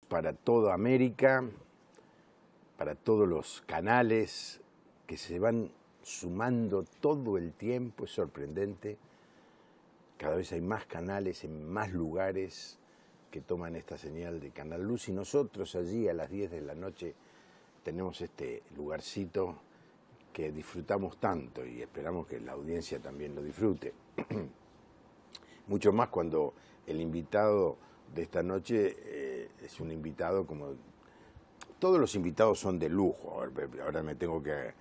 para toda América, para todos los canales que se van sumando todo el tiempo. Es sorprendente. Cada vez hay más canales en más lugares que toman esta señal de Canal Luz, y nosotros allí a las 10 de la noche tenemos este lugarcito que disfrutamos tanto y esperamos que la audiencia también lo disfrute. Mucho más cuando el invitado de esta noche es un invitado como... Todos los invitados son de lujo. Ahora me tengo que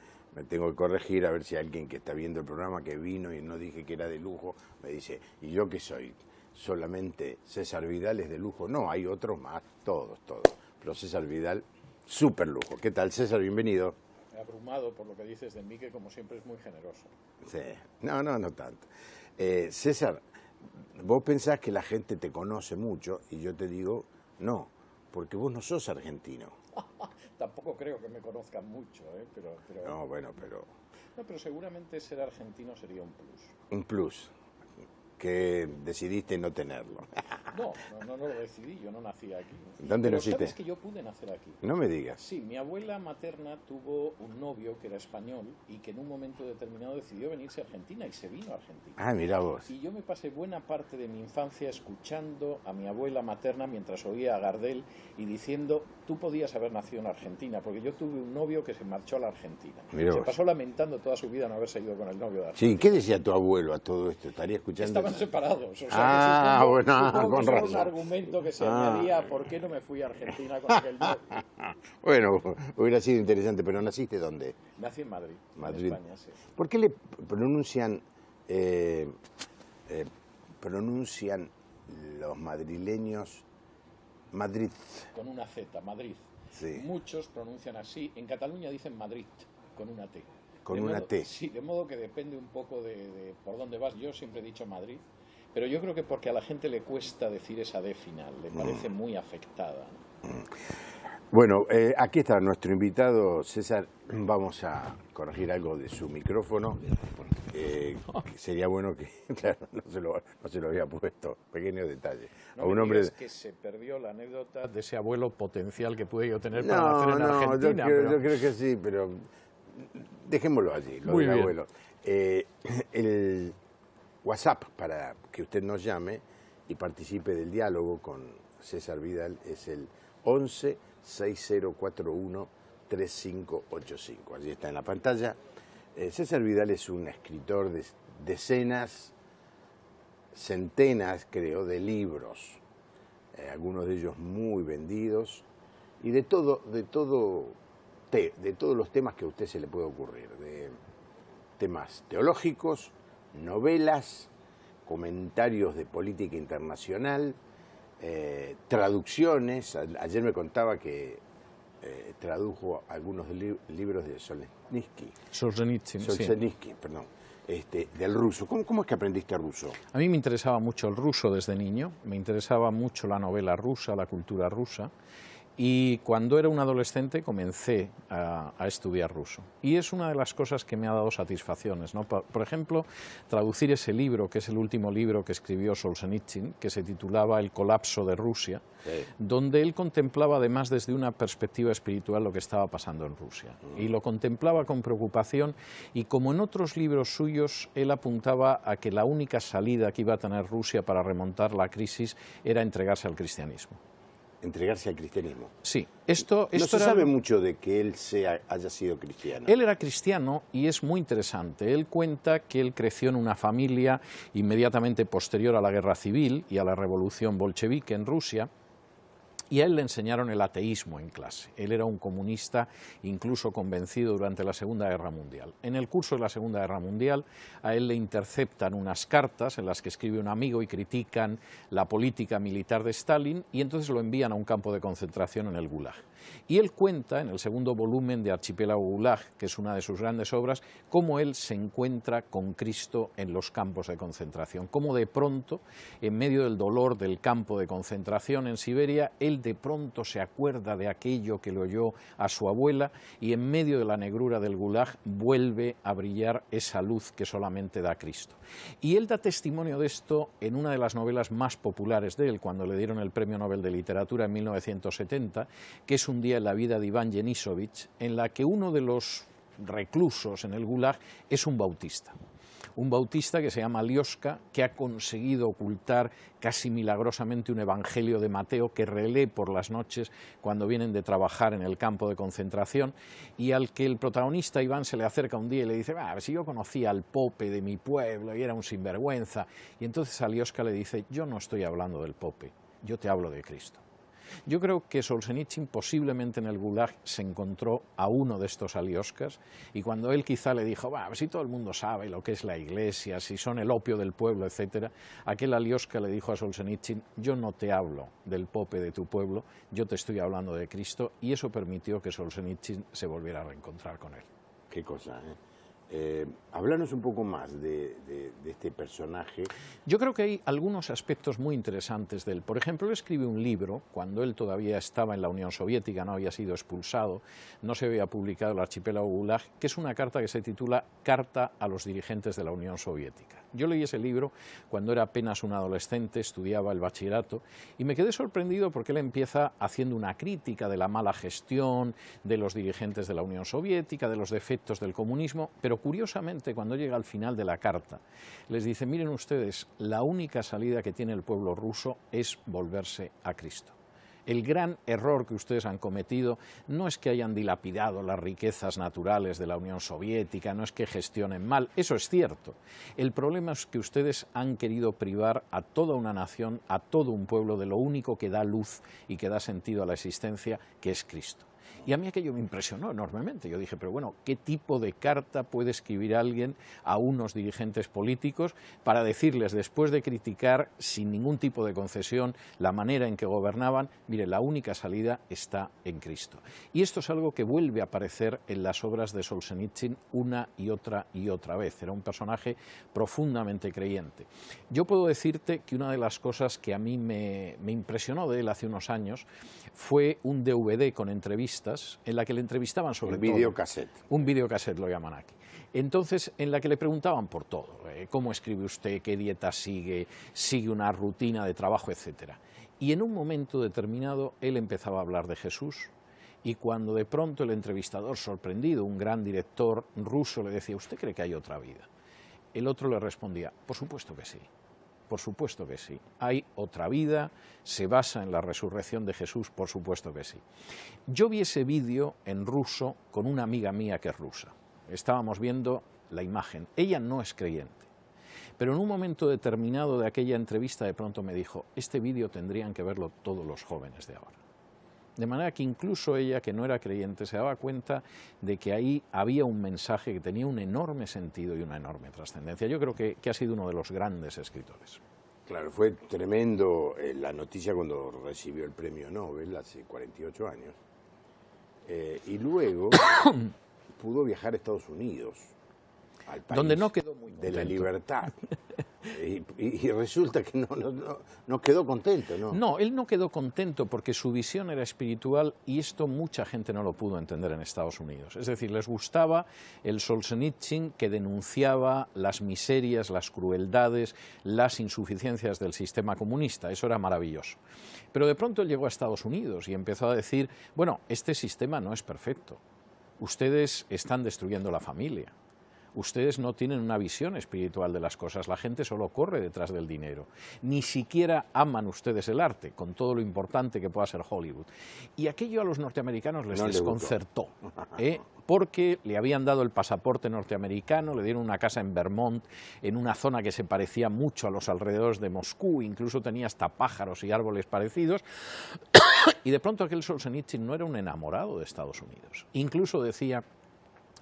corregir, a ver si alguien que está viendo el programa, que vino y no dije que era de lujo, me dice, ¿y yo qué soy? ¿Solamente César Vidal es de lujo? No, hay otros más, todos. Pero César Vidal, súper lujo. ¿Qué tal, César? Bienvenido. Abrumado por lo que dices de mí, que como siempre es muy generoso. Sí, no tanto. César, vos pensás que la gente te conoce mucho y yo te digo, no, porque vos no sos argentino. Tampoco creo que me conozcan mucho, pero... No, bueno, pero... No, pero seguramente ser argentino sería un plus. Un plus, que decidiste no tenerlo. No lo decidí, yo no nací aquí. ¿Dónde naciste? ¿Sabes que yo pude nacer aquí? No me digas. Sí, mi abuela materna tuvo un novio que era español y que en un momento determinado decidió venirse a Argentina y se vino a Argentina. Ah, mira vos. Y yo me pasé buena parte de mi infancia escuchando a mi abuela materna mientras oía a Gardel y diciendo, tú podías haber nacido en Argentina, porque yo tuve un novio que se marchó a la Argentina. Mirá se vos. pasó lamentando toda su vida no haberse ido con el novio de Argentina. Sí, ¿qué decía tu abuelo a todo esto? ¿Estaría escuchando? Estaban separados. O sea, bueno, con que era razón. un argumento que se añadía, ¿por qué no me fui a Argentina con aquel novio? Bueno, hubiera sido interesante, pero ¿naciste dónde? Nací en Madrid, Madrid. en España, sí. ¿Por qué le pronuncian los madrileños Madrid? Con una Z, Madrid. Sí. Muchos pronuncian así. En Cataluña dicen Madrid, con una T. Con una T. Sí, de modo que depende un poco de por dónde vas. Yo siempre he dicho Madrid, pero yo creo que porque a la gente le cuesta decir esa D final, le parece muy afectada, ¿no? Bueno, aquí está nuestro invitado, César. Vamos a corregir algo de su micrófono. Sería bueno que, claro, no se lo había puesto. Pequeño detalle. No a un me hombre digas que se perdió la anécdota de ese abuelo potencial que pude yo tener para nacer en Argentina. Yo creo que sí, pero dejémoslo allí, lo Muy del bien. abuelo. El WhatsApp para que usted nos llame y participe del diálogo con César Vidal es el 11-6041-3585. Allí está en la pantalla. César Vidal es un escritor de decenas, centenas, creo, de libros, algunos de ellos muy vendidos, y de todos los temas que a usted se le puede ocurrir, de temas teológicos, novelas, comentarios de política internacional, traducciones. Ayer me contaba que tradujo algunos libros de Solzhenitsyn, perdón, del ruso. ¿Cómo es que aprendiste ruso? A mí me interesaba mucho el ruso desde niño, me interesaba mucho la novela rusa, la cultura rusa, y cuando era un adolescente comencé a estudiar ruso. Y es una de las cosas que me ha dado satisfacciones, ¿no? Por ejemplo, traducir ese libro, que es el último libro que escribió Solzhenitsyn, que se titulaba El colapso de Rusia, sí, donde él contemplaba además desde una perspectiva espiritual lo que estaba pasando en Rusia. Y lo contemplaba con preocupación, y como en otros libros suyos, él apuntaba a que la única salida que iba a tener Rusia para remontar la crisis era entregarse al cristianismo. Entregarse al cristianismo. Sí. No se sabe mucho de que él haya sido cristiano. Él era cristiano y es muy interesante. Él cuenta que él creció en una familia inmediatamente posterior a la guerra civil y a la revolución bolchevique en Rusia, y a él le enseñaron el ateísmo en clase. Él era un comunista, incluso convencido durante la Segunda Guerra Mundial. En el curso de la Segunda Guerra Mundial, a él le interceptan unas cartas en las que escribe un amigo y critican la política militar de Stalin, y entonces lo envían a un campo de concentración en el Gulag. Y él cuenta, en el segundo volumen de Archipiélago Gulag, que es una de sus grandes obras, cómo él se encuentra con Cristo en los campos de concentración, cómo de pronto, en medio del dolor del campo de concentración en Siberia, él él de pronto se acuerda de aquello que le oyó a su abuela y en medio de la negrura del Gulag vuelve a brillar esa luz que solamente da Cristo. Y él da testimonio de esto en una de las novelas más populares de él, cuando le dieron el Premio Nobel de Literatura en 1970, que es Un día en la vida de Iván Denisovich, en la que uno de los reclusos en el Gulag es un bautista. Un bautista que se llama Alioska, que ha conseguido ocultar casi milagrosamente un evangelio de Mateo que relee por las noches cuando vienen de trabajar en el campo de concentración, y al que el protagonista Iván se le acerca un día y le dice: si yo conocía al pope de mi pueblo y era un sinvergüenza. Y entonces Alioska le dice: yo no estoy hablando del pope, yo te hablo de Cristo. Yo creo que Solzhenitsyn posiblemente en el Gulag se encontró a uno de estos Alioskas, y cuando él quizá le dijo: si todo el mundo sabe lo que es la iglesia, si son el opio del pueblo, etcétera, aquel Alioska le dijo a Solzhenitsyn: yo no te hablo del pope de tu pueblo, yo te estoy hablando de Cristo, y eso permitió que Solzhenitsyn se volviera a reencontrar con él. Qué cosa, ¿eh? Háblanos un poco más de este personaje. Yo creo que hay algunos aspectos muy interesantes de él. Por ejemplo, él escribe un libro cuando él todavía estaba en la Unión Soviética, no había sido expulsado, no se había publicado el archipiélago Gulag, que es una carta que se titula Carta a los dirigentes de la Unión Soviética. Yo leí ese libro cuando era apenas un adolescente, estudiaba el bachillerato, y me quedé sorprendido porque él empieza haciendo una crítica de la mala gestión de los dirigentes de la Unión Soviética, de los defectos del comunismo, pero curiosamente cuando llega al final de la carta les dice: miren ustedes, la única salida que tiene el pueblo ruso es volverse a Cristo. El gran error que ustedes han cometido no es que hayan dilapidado las riquezas naturales de la Unión Soviética, no es que gestionen mal, eso es cierto. El problema es que ustedes han querido privar a toda una nación, a todo un pueblo, de lo único que da luz y que da sentido a la existencia, que es Cristo. Y a mí aquello me impresionó enormemente. Yo dije: pero bueno, ¿qué tipo de carta puede escribir alguien a unos dirigentes políticos para decirles, después de criticar sin ningún tipo de concesión la manera en que gobernaban, mire, la única salida está en Cristo? Y esto es algo que vuelve a aparecer en las obras de Solzhenitsyn una y otra vez. Era un personaje profundamente creyente. Yo puedo decirte que una de las cosas que a mí me impresionó de él hace unos años fue un DVD con entrevistas en la que le entrevistaban sobre todo. Un videocassette. Un videocassette lo llaman aquí. Entonces, en la que le preguntaban por todo: cómo escribe usted, qué dieta sigue, sigue una rutina de trabajo, etcétera. Y en un momento determinado él empezaba a hablar de Jesús, y cuando de pronto el entrevistador, sorprendido, un gran director ruso, le decía: ¿usted cree que hay otra vida? El otro le respondía: por supuesto que sí. Por supuesto que sí. Hay otra vida, se basa en la resurrección de Jesús, por supuesto que sí. Yo vi ese vídeo en ruso con una amiga mía que es rusa. Estábamos viendo la imagen. Ella no es creyente, pero en un momento determinado de aquella entrevista de pronto me dijo: este vídeo tendrían que verlo todos los jóvenes de ahora. De manera que incluso ella, que no era creyente, se daba cuenta de que ahí había un mensaje que tenía un enorme sentido y una enorme trascendencia. Yo creo que ha sido uno de los grandes escritores. Claro, fue tremendo la noticia cuando recibió el premio Nobel hace 48 años. Y luego pudo viajar a Estados Unidos, al país donde no quedó muy de la libertad. Y resulta que no quedó contento, ¿no? No, él no quedó contento porque su visión era espiritual, y esto mucha gente no lo pudo entender en Estados Unidos. Es decir, les gustaba el Solzhenitsyn que denunciaba las miserias, las crueldades, las insuficiencias del sistema comunista. Eso era maravilloso. Pero de pronto él llegó a Estados Unidos y empezó a decir: bueno, este sistema no es perfecto. Ustedes están destruyendo la familia. Ustedes no tienen una visión espiritual de las cosas, la gente solo corre detrás del dinero. Ni siquiera aman ustedes el arte, con todo lo importante que pueda ser Hollywood. Y aquello a los norteamericanos les desconcertó, porque le habían dado el pasaporte norteamericano, le dieron una casa en Vermont, en una zona que se parecía mucho a los alrededores de Moscú, incluso tenía hasta pájaros y árboles parecidos, y de pronto aquel Solzhenitsyn no era un enamorado de Estados Unidos. Incluso decía: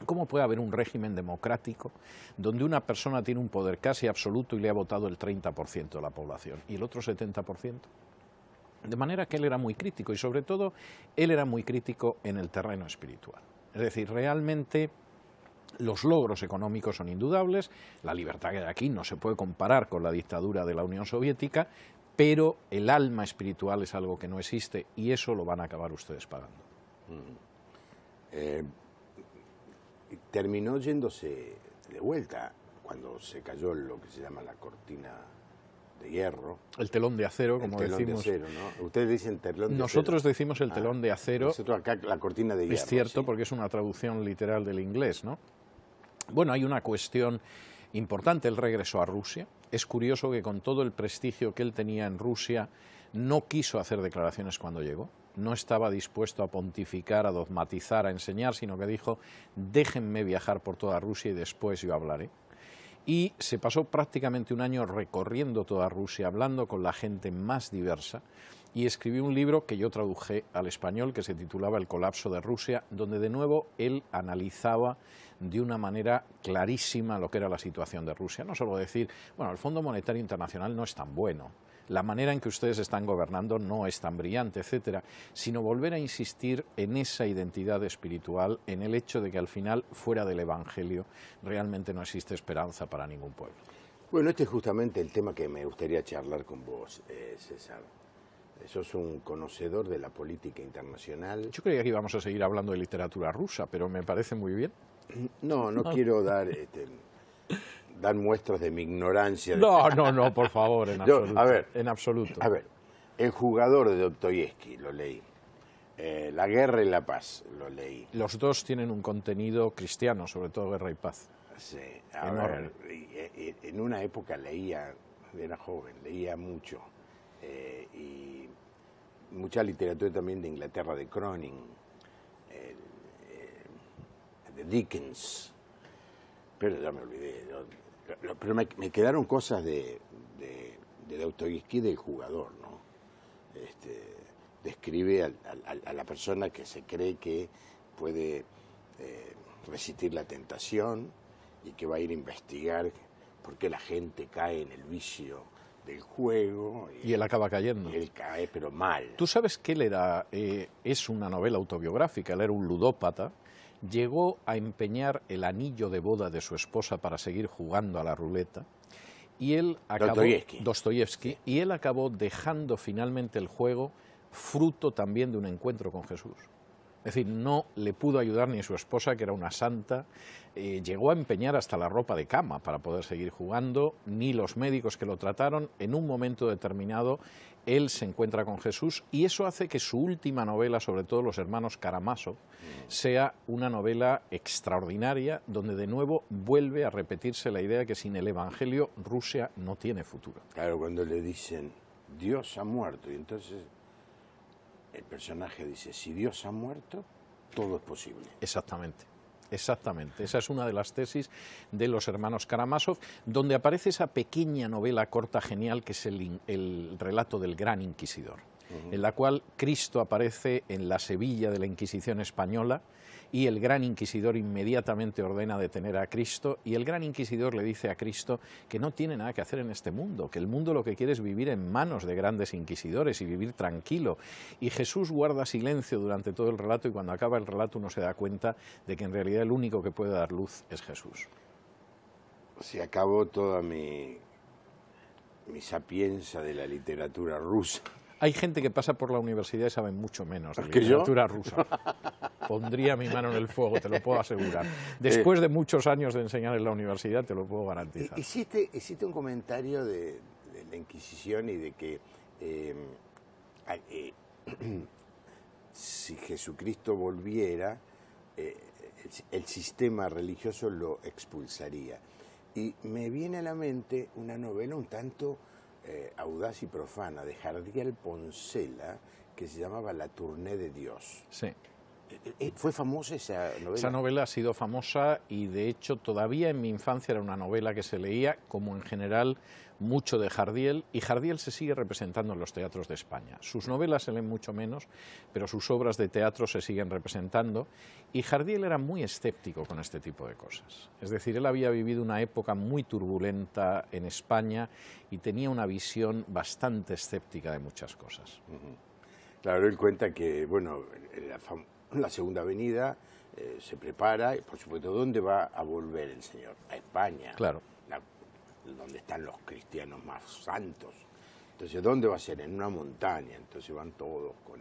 ¿cómo puede haber un régimen democrático donde una persona tiene un poder casi absoluto y le ha votado el 30% de la población y el otro 70%? De manera que él era muy crítico, y sobre todo él era muy crítico en el terreno espiritual. Es decir, realmente los logros económicos son indudables, la libertad que hay aquí no se puede comparar con la dictadura de la Unión Soviética, pero el alma espiritual es algo que no existe y eso lo van a acabar ustedes pagando. Terminó yéndose de vuelta cuando se cayó lo que se llama la cortina de hierro. El telón de acero, como el telón decimos. De acero, ¿no? Ustedes dicen telón de Nosotros acero. decimos el telón de acero. Nosotros acá la cortina de hierro. Es cierto, sí. porque es una traducción literal del inglés, ¿no? Bueno, hay una cuestión importante. Él regresó a Rusia. Es curioso que con todo el prestigio que él tenía en Rusia, no quiso hacer declaraciones cuando llegó. No estaba dispuesto a pontificar, a dogmatizar, a enseñar, sino que dijo, déjenme viajar por toda Rusia y después yo hablaré. Y se pasó prácticamente un año recorriendo toda Rusia, hablando con la gente más diversa, y escribió un libro que yo traduje al español, que se titulaba El colapso de Rusia, donde de nuevo él analizaba de una manera clarísima lo que era la situación de Rusia. No solo decir, bueno, el Fondo Monetario Internacional no es tan bueno, la manera en que ustedes están gobernando no es tan brillante, etcétera, sino volver a insistir en esa identidad espiritual, en el hecho de que al final, fuera del Evangelio, realmente no existe esperanza para ningún pueblo. Bueno, este es justamente el tema que me gustaría charlar con vos, César. Sos un conocedor de la política internacional. Yo creía que íbamos a seguir hablando de literatura rusa, pero me parece muy bien. No quiero dar muestras de mi ignorancia. No, por favor, en absoluto. A ver, en absoluto. A ver, El jugador de Dostoyevsky, lo leí. La guerra y la paz, lo leí. Los dos tienen un contenido cristiano, sobre todo Guerra y Paz. Sí, enorme. En una época leía, era joven, leía mucho. Y mucha literatura también de Inglaterra, de Cronin, de Dickens. Pero ya me olvidé. Pero me quedaron cosas de Dostoyevsky, del jugador, ¿no? Describe a la persona que se cree que puede resistir la tentación y que va a ir a investigar por qué la gente cae en el vicio del juego. Y él acaba cayendo. Y él cae, pero mal. Tú sabes que él era, es una novela autobiográfica, él era un ludópata. Llegó a empeñar el anillo de boda de su esposa para seguir jugando a la ruleta y él acabó, Dostoyevsky, sí. Y él acabó dejando finalmente el juego fruto también de un encuentro con Jesús. Es decir, no le pudo ayudar ni su esposa, que era una santa, llegó a empeñar hasta la ropa de cama para poder seguir jugando, ni los médicos que lo trataron. En un momento determinado, él se encuentra con Jesús y eso hace que su última novela, sobre todo Los hermanos Karamazov, sea una novela extraordinaria, donde de nuevo vuelve a repetirse la idea de que sin el Evangelio Rusia no tiene futuro. Claro, cuando le dicen, Dios ha muerto, y entonces el personaje dice, si Dios ha muerto, todo es posible. Exactamente. Exactamente, esa es una de las tesis de Los hermanos Karamazov, donde aparece esa pequeña novela corta genial que es el relato del Gran Inquisidor, en la cual Cristo aparece en la Sevilla de la Inquisición española y el Gran Inquisidor inmediatamente ordena detener a Cristo y el Gran Inquisidor le dice a Cristo que no tiene nada que hacer en este mundo, que el mundo lo que quiere es vivir en manos de grandes inquisidores y vivir tranquilo. Y Jesús guarda silencio durante todo el relato y cuando acaba el relato uno se da cuenta de que en realidad el único que puede dar luz es Jesús. Se acabó toda mi sapienza de la literatura rusa. Hay gente que pasa por la universidad y sabe mucho menos de literatura rusa. Pondría mi mano en el fuego, te lo puedo asegurar. Después de muchos años de enseñar en la universidad, te lo puedo garantizar. Hiciste un comentario de la Inquisición y de que si Jesucristo volviera, el sistema religioso lo expulsaría. Y me viene a la mente una novela un tanto audaz y profana de Jardiel Poncela que se llamaba La Tournée de Dios. Sí. ¿Fue famosa esa novela? Esa novela ha sido famosa y de hecho todavía en mi infancia era una novela que se leía, como en general mucho de Jardiel, y Jardiel se sigue representando en los teatros de España. Sus novelas se leen mucho menos, pero sus obras de teatro se siguen representando y Jardiel era muy escéptico con este tipo de cosas. Es decir, él había vivido una época muy turbulenta en España y tenía una visión bastante escéptica de muchas cosas. Claro, él cuenta que, bueno, la Segunda Avenida se prepara, y por supuesto, ¿dónde va a volver el Señor? A España. Claro. Donde están los cristianos más santos. Entonces, ¿dónde va a ser? En una montaña. Entonces van todos con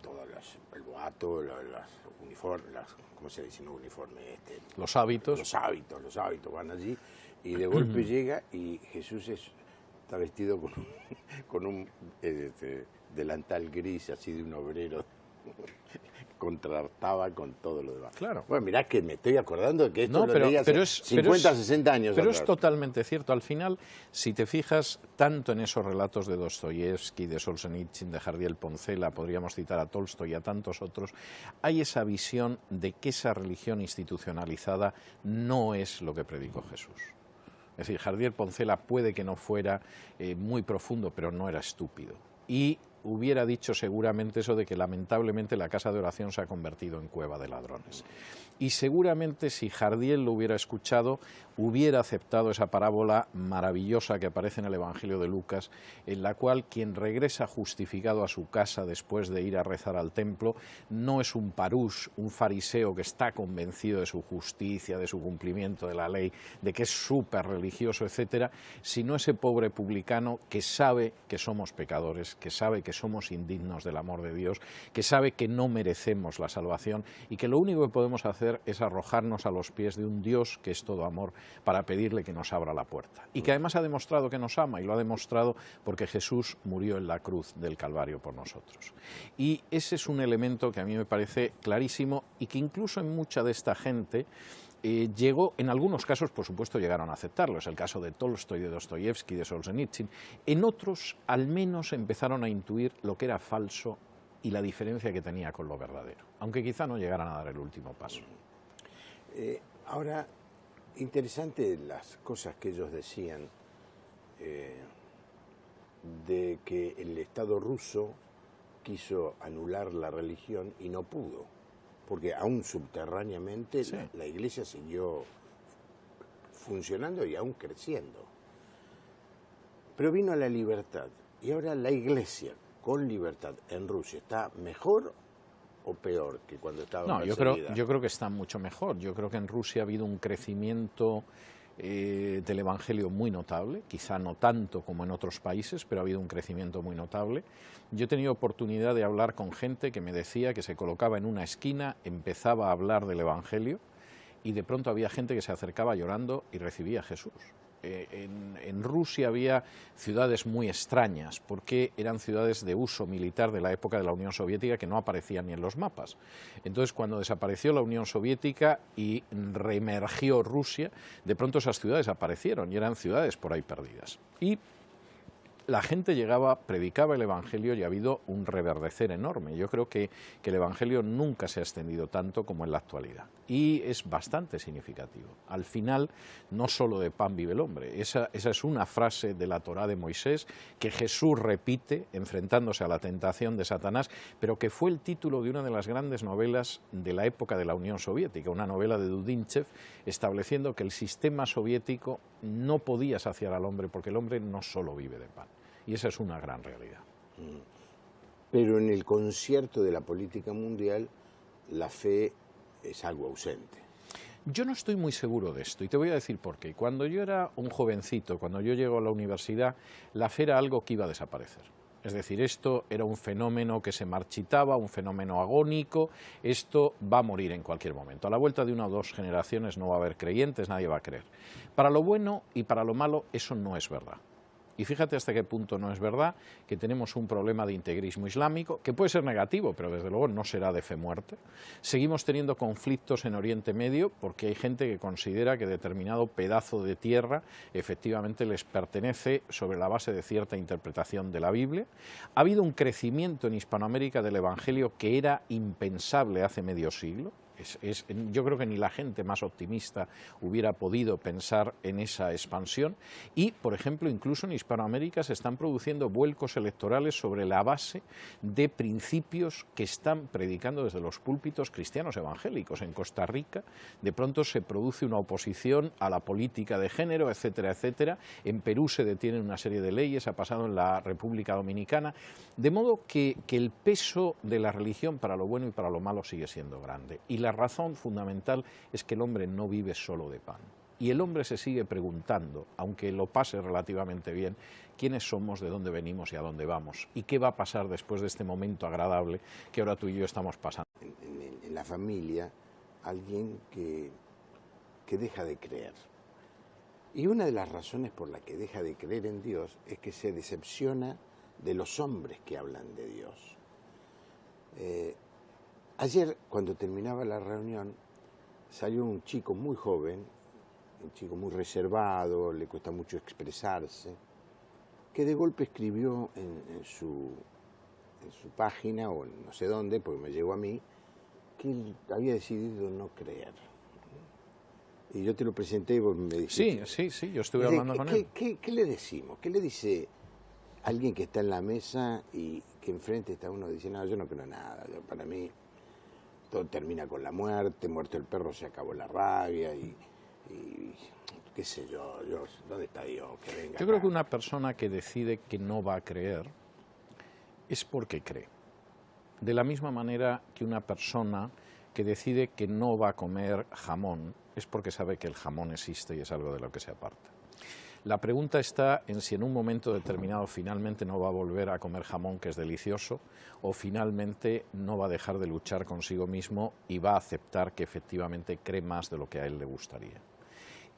todas el boato, las uniformes, ¿cómo se dice? No uniforme, los hábitos. Los hábitos van allí y de golpe llega y Jesús está vestido con un delantal gris, así de un obrero. Contrastaba con todo lo demás. Claro. Bueno, mirá que me estoy acordando de que esto No, lo leí hace 50, 60 años Pero atrás. es totalmente cierto. Al final, si te fijas tanto en esos relatos de Dostoyevsky, de Solzhenitsyn, de Jardiel Poncela, podríamos citar a Tolstoy y a tantos otros, hay esa visión de que esa religión institucionalizada no es lo que predicó Jesús. Es decir, Jardiel Poncela puede que no fuera muy profundo, pero no era estúpido. Y hubiera dicho seguramente eso de que lamentablemente la casa de oración se ha convertido en cueva de ladrones. Y seguramente si Jardiel lo hubiera escuchado, hubiera aceptado esa parábola maravillosa que aparece en el Evangelio de Lucas, en la cual quien regresa justificado a su casa después de ir a rezar al templo no es un parús, un fariseo que está convencido de su justicia, de su cumplimiento de la ley, de que es súper religioso, etcétera, sino ese pobre publicano que sabe que somos pecadores, que sabe que somos indignos del amor de Dios, que sabe que no merecemos la salvación y que lo único que podemos hacer es arrojarnos a los pies de un Dios que es todo amor para pedirle que nos abra la puerta. Y que además ha demostrado que nos ama, y lo ha demostrado porque Jesús murió en la cruz del Calvario por nosotros. Y ese es un elemento que a mí me parece clarísimo y que incluso en mucha de esta gente llegó, en algunos casos, por supuesto, llegaron a aceptarlo. Es el caso de Tolstoy, de Dostoyevsky, de Solzhenitsyn. En otros, al menos, empezaron a intuir lo que era falso y la diferencia que tenía con lo verdadero, aunque quizá no llegaran a dar el último paso. Ahora, interesante las cosas que ellos decían de que el Estado ruso quiso anular la religión y no pudo, porque aún subterráneamente Sí. la Iglesia siguió funcionando y aún creciendo. Pero vino la libertad y ahora la Iglesia con libertad en Rusia está mejor o peor que cuando estaba No, perseguida. yo creo que está mucho mejor. Yo creo que en Rusia ha habido un crecimiento del Evangelio muy notable, quizá no tanto como en otros países, pero ha habido un crecimiento muy notable. Yo he tenido oportunidad de hablar con gente que me decía que se colocaba en una esquina, empezaba a hablar del Evangelio y de pronto había gente que se acercaba llorando y recibía a Jesús. En Rusia había ciudades muy extrañas porque eran ciudades de uso militar de la época de la Unión Soviética que no aparecían ni en los mapas. Entonces, cuando desapareció la Unión Soviética y reemergió Rusia, de pronto esas ciudades aparecieron y eran ciudades por ahí perdidas. Y la gente llegaba, predicaba el Evangelio y ha habido un reverdecer enorme. Yo creo que el Evangelio nunca se ha extendido tanto como en la actualidad. Y es bastante significativo. Al final, no solo de pan vive el hombre. Esa es una frase de la Torá de Moisés que Jesús repite enfrentándose a la tentación de Satanás, pero que fue el título de una de las grandes novelas de la época de la Unión Soviética, una novela de Dudinchev, estableciendo que el sistema soviético no podía saciar al hombre porque el hombre no solo vive de pan. Y esa es una gran realidad. Pero en el concierto de la política mundial, la fe es algo ausente. Yo no estoy muy seguro de esto y te voy a decir por qué. Cuando yo era un jovencito, cuando yo llego a la universidad, la fe era algo que iba a desaparecer. Es decir, esto era un fenómeno que se marchitaba, un fenómeno agónico, esto va a morir en cualquier momento. A la vuelta de 1 o 2 generaciones no va a haber creyentes, nadie va a creer. Para lo bueno y para lo malo, eso no es verdad. Y fíjate hasta qué punto no es verdad que tenemos un problema de integrismo islámico, que puede ser negativo, pero desde luego no será de fe-muerte. Seguimos teniendo conflictos en Oriente Medio porque hay gente que considera que determinado pedazo de tierra efectivamente les pertenece sobre la base de cierta interpretación de la Biblia. Ha habido un crecimiento en Hispanoamérica del Evangelio que era impensable hace medio siglo. Yo creo que ni la gente más optimista hubiera podido pensar en esa expansión y, por ejemplo, incluso en Hispanoamérica se están produciendo vuelcos electorales sobre la base de principios que están predicando desde los púlpitos cristianos evangélicos. En Costa Rica de pronto se produce una oposición a la política de género, etcétera, etcétera. En Perú se detienen una serie de leyes, ha pasado en la República Dominicana, de modo que el peso de la religión para lo bueno y para lo malo sigue siendo grande. Y la razón fundamental es que el hombre no vive solo de pan. Y el hombre se sigue preguntando, aunque lo pase relativamente bien, quiénes somos, de dónde venimos y a dónde vamos, y qué va a pasar después de este momento agradable que ahora tú y yo estamos pasando. En la familia, alguien que deja de creer. Y una de las razones por la que deja de creer en Dios es que se decepciona de los hombres que hablan de Dios. Ayer, cuando terminaba la reunión, salió un chico muy joven, un chico muy reservado, le cuesta mucho expresarse, que de golpe escribió en su página, o no sé dónde, porque me llegó a mí, que él había decidido no creer. Y yo te lo presenté y vos me dijiste... Sí, yo estuve hablando con él. ¿Qué le decimos? ¿Qué le dice alguien que está en la mesa y que enfrente está uno diciendo, no, yo no creo nada, para mí todo termina con la muerte, muerto el perro se acabó la rabia y qué sé yo, ¿dónde está Dios? Que venga yo creo que una persona que decide que no va a creer es porque cree. De la misma manera que una persona que decide que no va a comer jamón es porque sabe que el jamón existe y es algo de lo que se aparta. La pregunta está en si en un momento determinado finalmente no va a volver a comer jamón, que es delicioso, o finalmente no va a dejar de luchar consigo mismo y va a aceptar que efectivamente cree más de lo que a él le gustaría.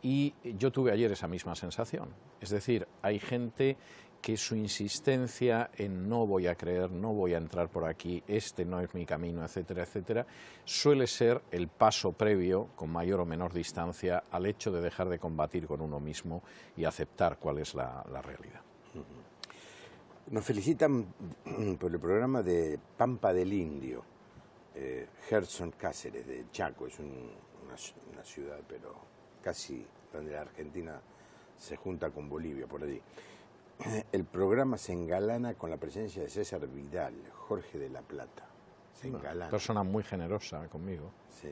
Y yo tuve ayer esa misma sensación. Es decir, hay gente que su insistencia en no voy a creer, no voy a entrar por aquí, este no es mi camino, etcétera, etcétera, suele ser el paso previo, con mayor o menor distancia, al hecho de dejar de combatir con uno mismo y aceptar cuál es la realidad. Nos felicitan por el programa de Pampa del Indio, Gerson Cáceres, de Chaco, es una ciudad, pero casi donde la Argentina se junta con Bolivia, por allí. El programa se engalana con la presencia de César Vidal, Jorge de la Plata. Se engalana. Una persona muy generosa conmigo. Sí.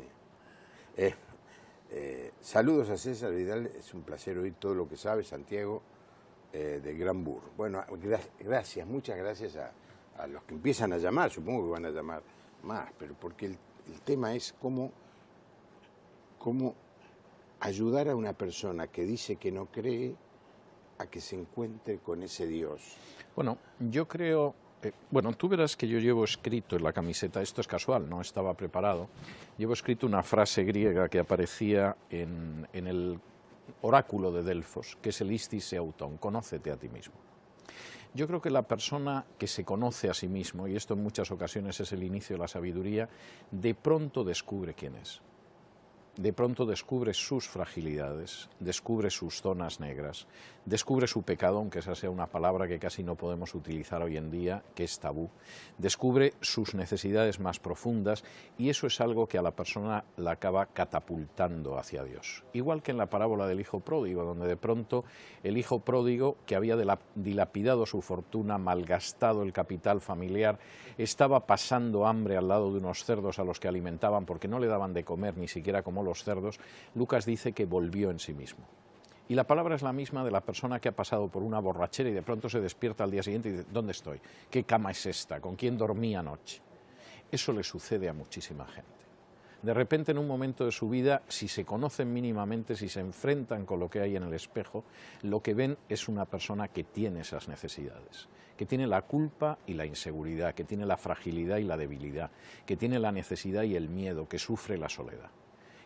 Saludos a César Vidal, es un placer oír todo lo que sabe, Santiago, de Granbur. Bueno, gracias, muchas gracias a los que empiezan a llamar, supongo que van a llamar más, pero porque el tema es cómo ayudar a una persona que dice que no cree a que se encuentre con ese Dios. Bueno, yo creo... tú verás que yo llevo escrito en la camiseta, esto es casual, no estaba preparado, llevo escrito una frase griega que aparecía en el oráculo de Delfos, que es el istis eutón, conócete a ti mismo. Yo creo que la persona que se conoce a sí mismo, y esto en muchas ocasiones es el inicio de la sabiduría, de pronto descubre quién es. De pronto descubre sus fragilidades, descubre sus zonas negras, descubre su pecado, aunque esa sea una palabra que casi no podemos utilizar hoy en día, que es tabú, descubre sus necesidades más profundas y eso es algo que a la persona la acaba catapultando hacia Dios. Igual que en la parábola del hijo pródigo, donde de pronto el hijo pródigo, que había dilapidado su fortuna, malgastado el capital familiar, estaba pasando hambre al lado de unos cerdos a los que alimentaban porque no le daban de comer ni siquiera como los cerdos, Lucas dice que volvió en sí mismo. Y la palabra es la misma de la persona que ha pasado por una borrachera y de pronto se despierta al día siguiente y dice, ¿dónde estoy? ¿Qué cama es esta? ¿Con quién dormí anoche? Eso le sucede a muchísima gente. De repente, en un momento de su vida, si se conocen mínimamente, si se enfrentan con lo que hay en el espejo, lo que ven es una persona que tiene esas necesidades, que tiene la culpa y la inseguridad, que tiene la fragilidad y la debilidad, que tiene la necesidad y el miedo, que sufre la soledad.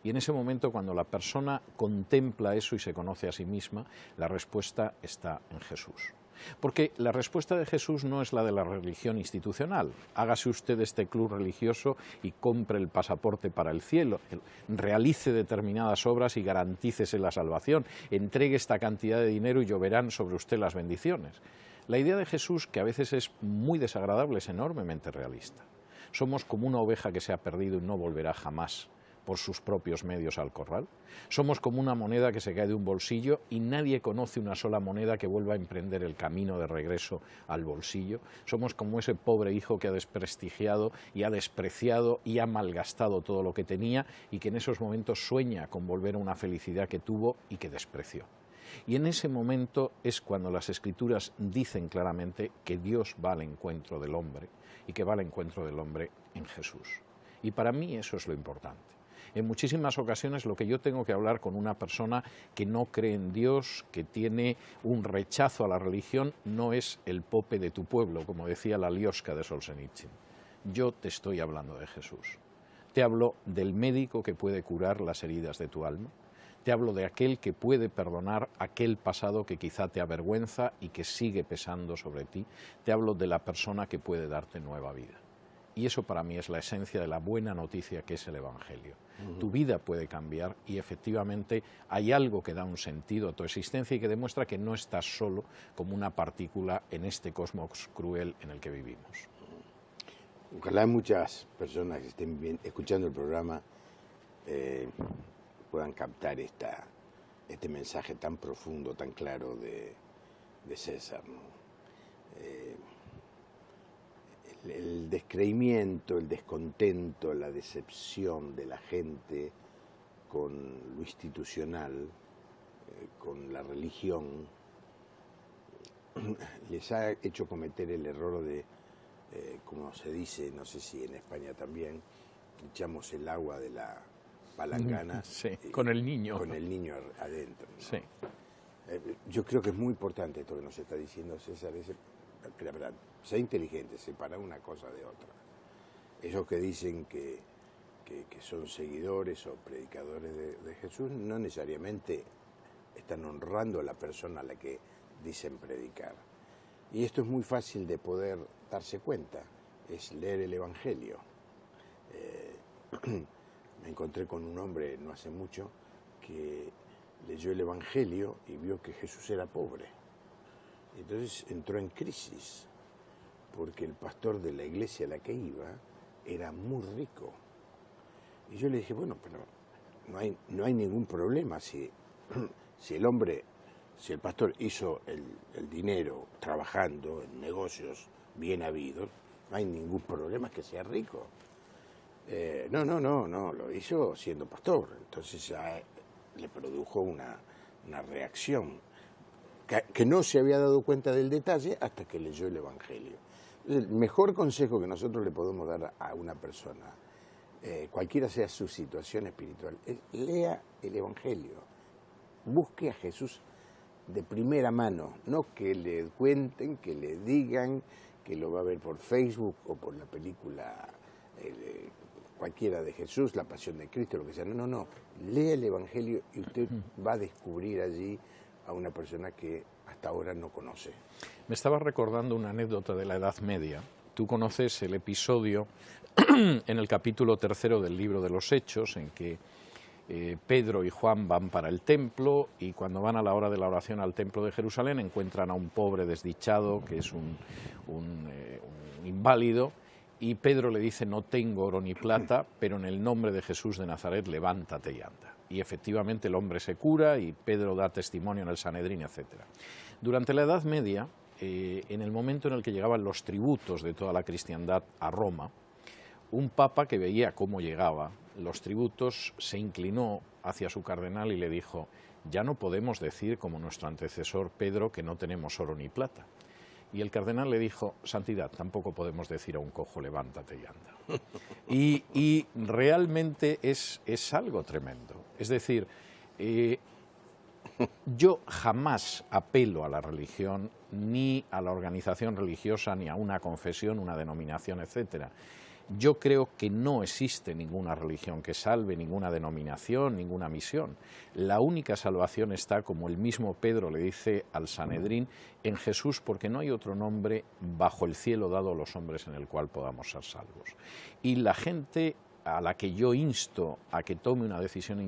Y en ese momento, cuando la persona contempla eso y se conoce a sí misma, la respuesta está en Jesús. Porque la respuesta de Jesús no es la de la religión institucional. Hágase usted este club religioso y compre el pasaporte para el cielo. Realice determinadas obras y garantícese la salvación. Entregue esta cantidad de dinero y lloverán sobre usted las bendiciones. La idea de Jesús, que a veces es muy desagradable, es enormemente realista. Somos como una oveja que se ha perdido y no volverá jamás por sus propios medios al corral. Somos como una moneda que se cae de un bolsillo y nadie conoce una sola moneda que vuelva a emprender el camino de regreso al bolsillo. Somos como ese pobre hijo que ha desprestigiado y ha despreciado y ha malgastado todo lo que tenía y que en esos momentos sueña con volver a una felicidad que tuvo y que despreció. Y en ese momento es cuando las Escrituras dicen claramente que Dios va al encuentro del hombre y que va al encuentro del hombre en Jesús. Y para mí eso es lo importante. En muchísimas ocasiones lo que yo tengo que hablar con una persona que no cree en Dios, que tiene un rechazo a la religión, no es el pope de tu pueblo, como decía la Liosca de Solzhenitsyn. Yo te estoy hablando de Jesús. Te hablo del médico que puede curar las heridas de tu alma. Te hablo de aquel que puede perdonar aquel pasado que quizá te avergüenza y que sigue pesando sobre ti. Te hablo de la persona que puede darte nueva vida. Y eso para mí es la esencia de la buena noticia que es el Evangelio. Tu vida puede cambiar y efectivamente hay algo que da un sentido a tu existencia y que demuestra que no estás solo como una partícula en este cosmos cruel en el que vivimos. Ojalá muchas personas que estén escuchando el programa puedan captar este mensaje tan profundo, tan claro de César, ¿no? El descreimiento, el descontento, la decepción de la gente con lo institucional, con la religión, les ha hecho cometer el error de, como se dice, no sé si en España también, echamos el agua de la palangana. Sí, con el niño. Con el niño adentro, ¿no? Sí. Yo creo que es muy importante esto que nos está diciendo César, la verdad, ser inteligente, separar una cosa de otra. Esos que dicen que son seguidores o predicadores de Jesús no necesariamente están honrando a la persona a la que dicen predicar. Y esto es muy fácil de poder darse cuenta, es leer el Evangelio. Me encontré con un hombre no hace mucho que leyó el Evangelio y vio que Jesús era pobre. Entonces entró en crisis, porque el pastor de la iglesia a la que iba era muy rico. Y yo le dije, bueno, pero no hay ningún problema si el pastor hizo el dinero trabajando en negocios bien habidos, no hay ningún problema que sea rico. No, lo hizo siendo pastor. Entonces ya le produjo una reacción que no se había dado cuenta del detalle hasta que leyó el Evangelio. El mejor consejo que nosotros le podemos dar a una persona, cualquiera sea su situación espiritual, es lea el Evangelio, busque a Jesús de primera mano, no que le cuenten, que le digan que lo va a ver por Facebook o por la película cualquiera de Jesús, La Pasión de Cristo, lo que sea. No, lea el Evangelio y usted va a descubrir allí a una persona que hasta ahora no conoce. Me estaba recordando una anécdota de la Edad Media. Tú conoces el episodio en el capítulo 3 del libro de los Hechos, en que Pedro y Juan van para el templo y cuando van a la hora de la oración al templo de Jerusalén encuentran a un pobre desdichado que es un inválido, y Pedro le dice: no tengo oro ni plata, pero en el nombre de Jesús de Nazaret levántate y anda. Y efectivamente el hombre se cura y Pedro da testimonio en el Sanedrín, etc. Durante la Edad Media, en el momento en el que llegaban los tributos de toda la cristiandad a Roma, un papa que veía cómo llegaba los tributos se inclinó hacia su cardenal y le dijo: ya no podemos decir como nuestro antecesor Pedro que no tenemos oro ni plata. Y el cardenal le dijo: santidad, tampoco podemos decir a un cojo levántate y anda. Y realmente es algo tremendo. Es decir, yo jamás apelo a la religión, ni a la organización religiosa, ni a una confesión, una denominación, etcétera. Yo creo que no existe ninguna religión que salve, ninguna denominación, ninguna misión. La única salvación está, como el mismo Pedro le dice al Sanedrín, en Jesús, porque no hay otro nombre bajo el cielo dado a los hombres en el cual podamos ser salvos. Y la gente a la que yo insto a que tome una decisión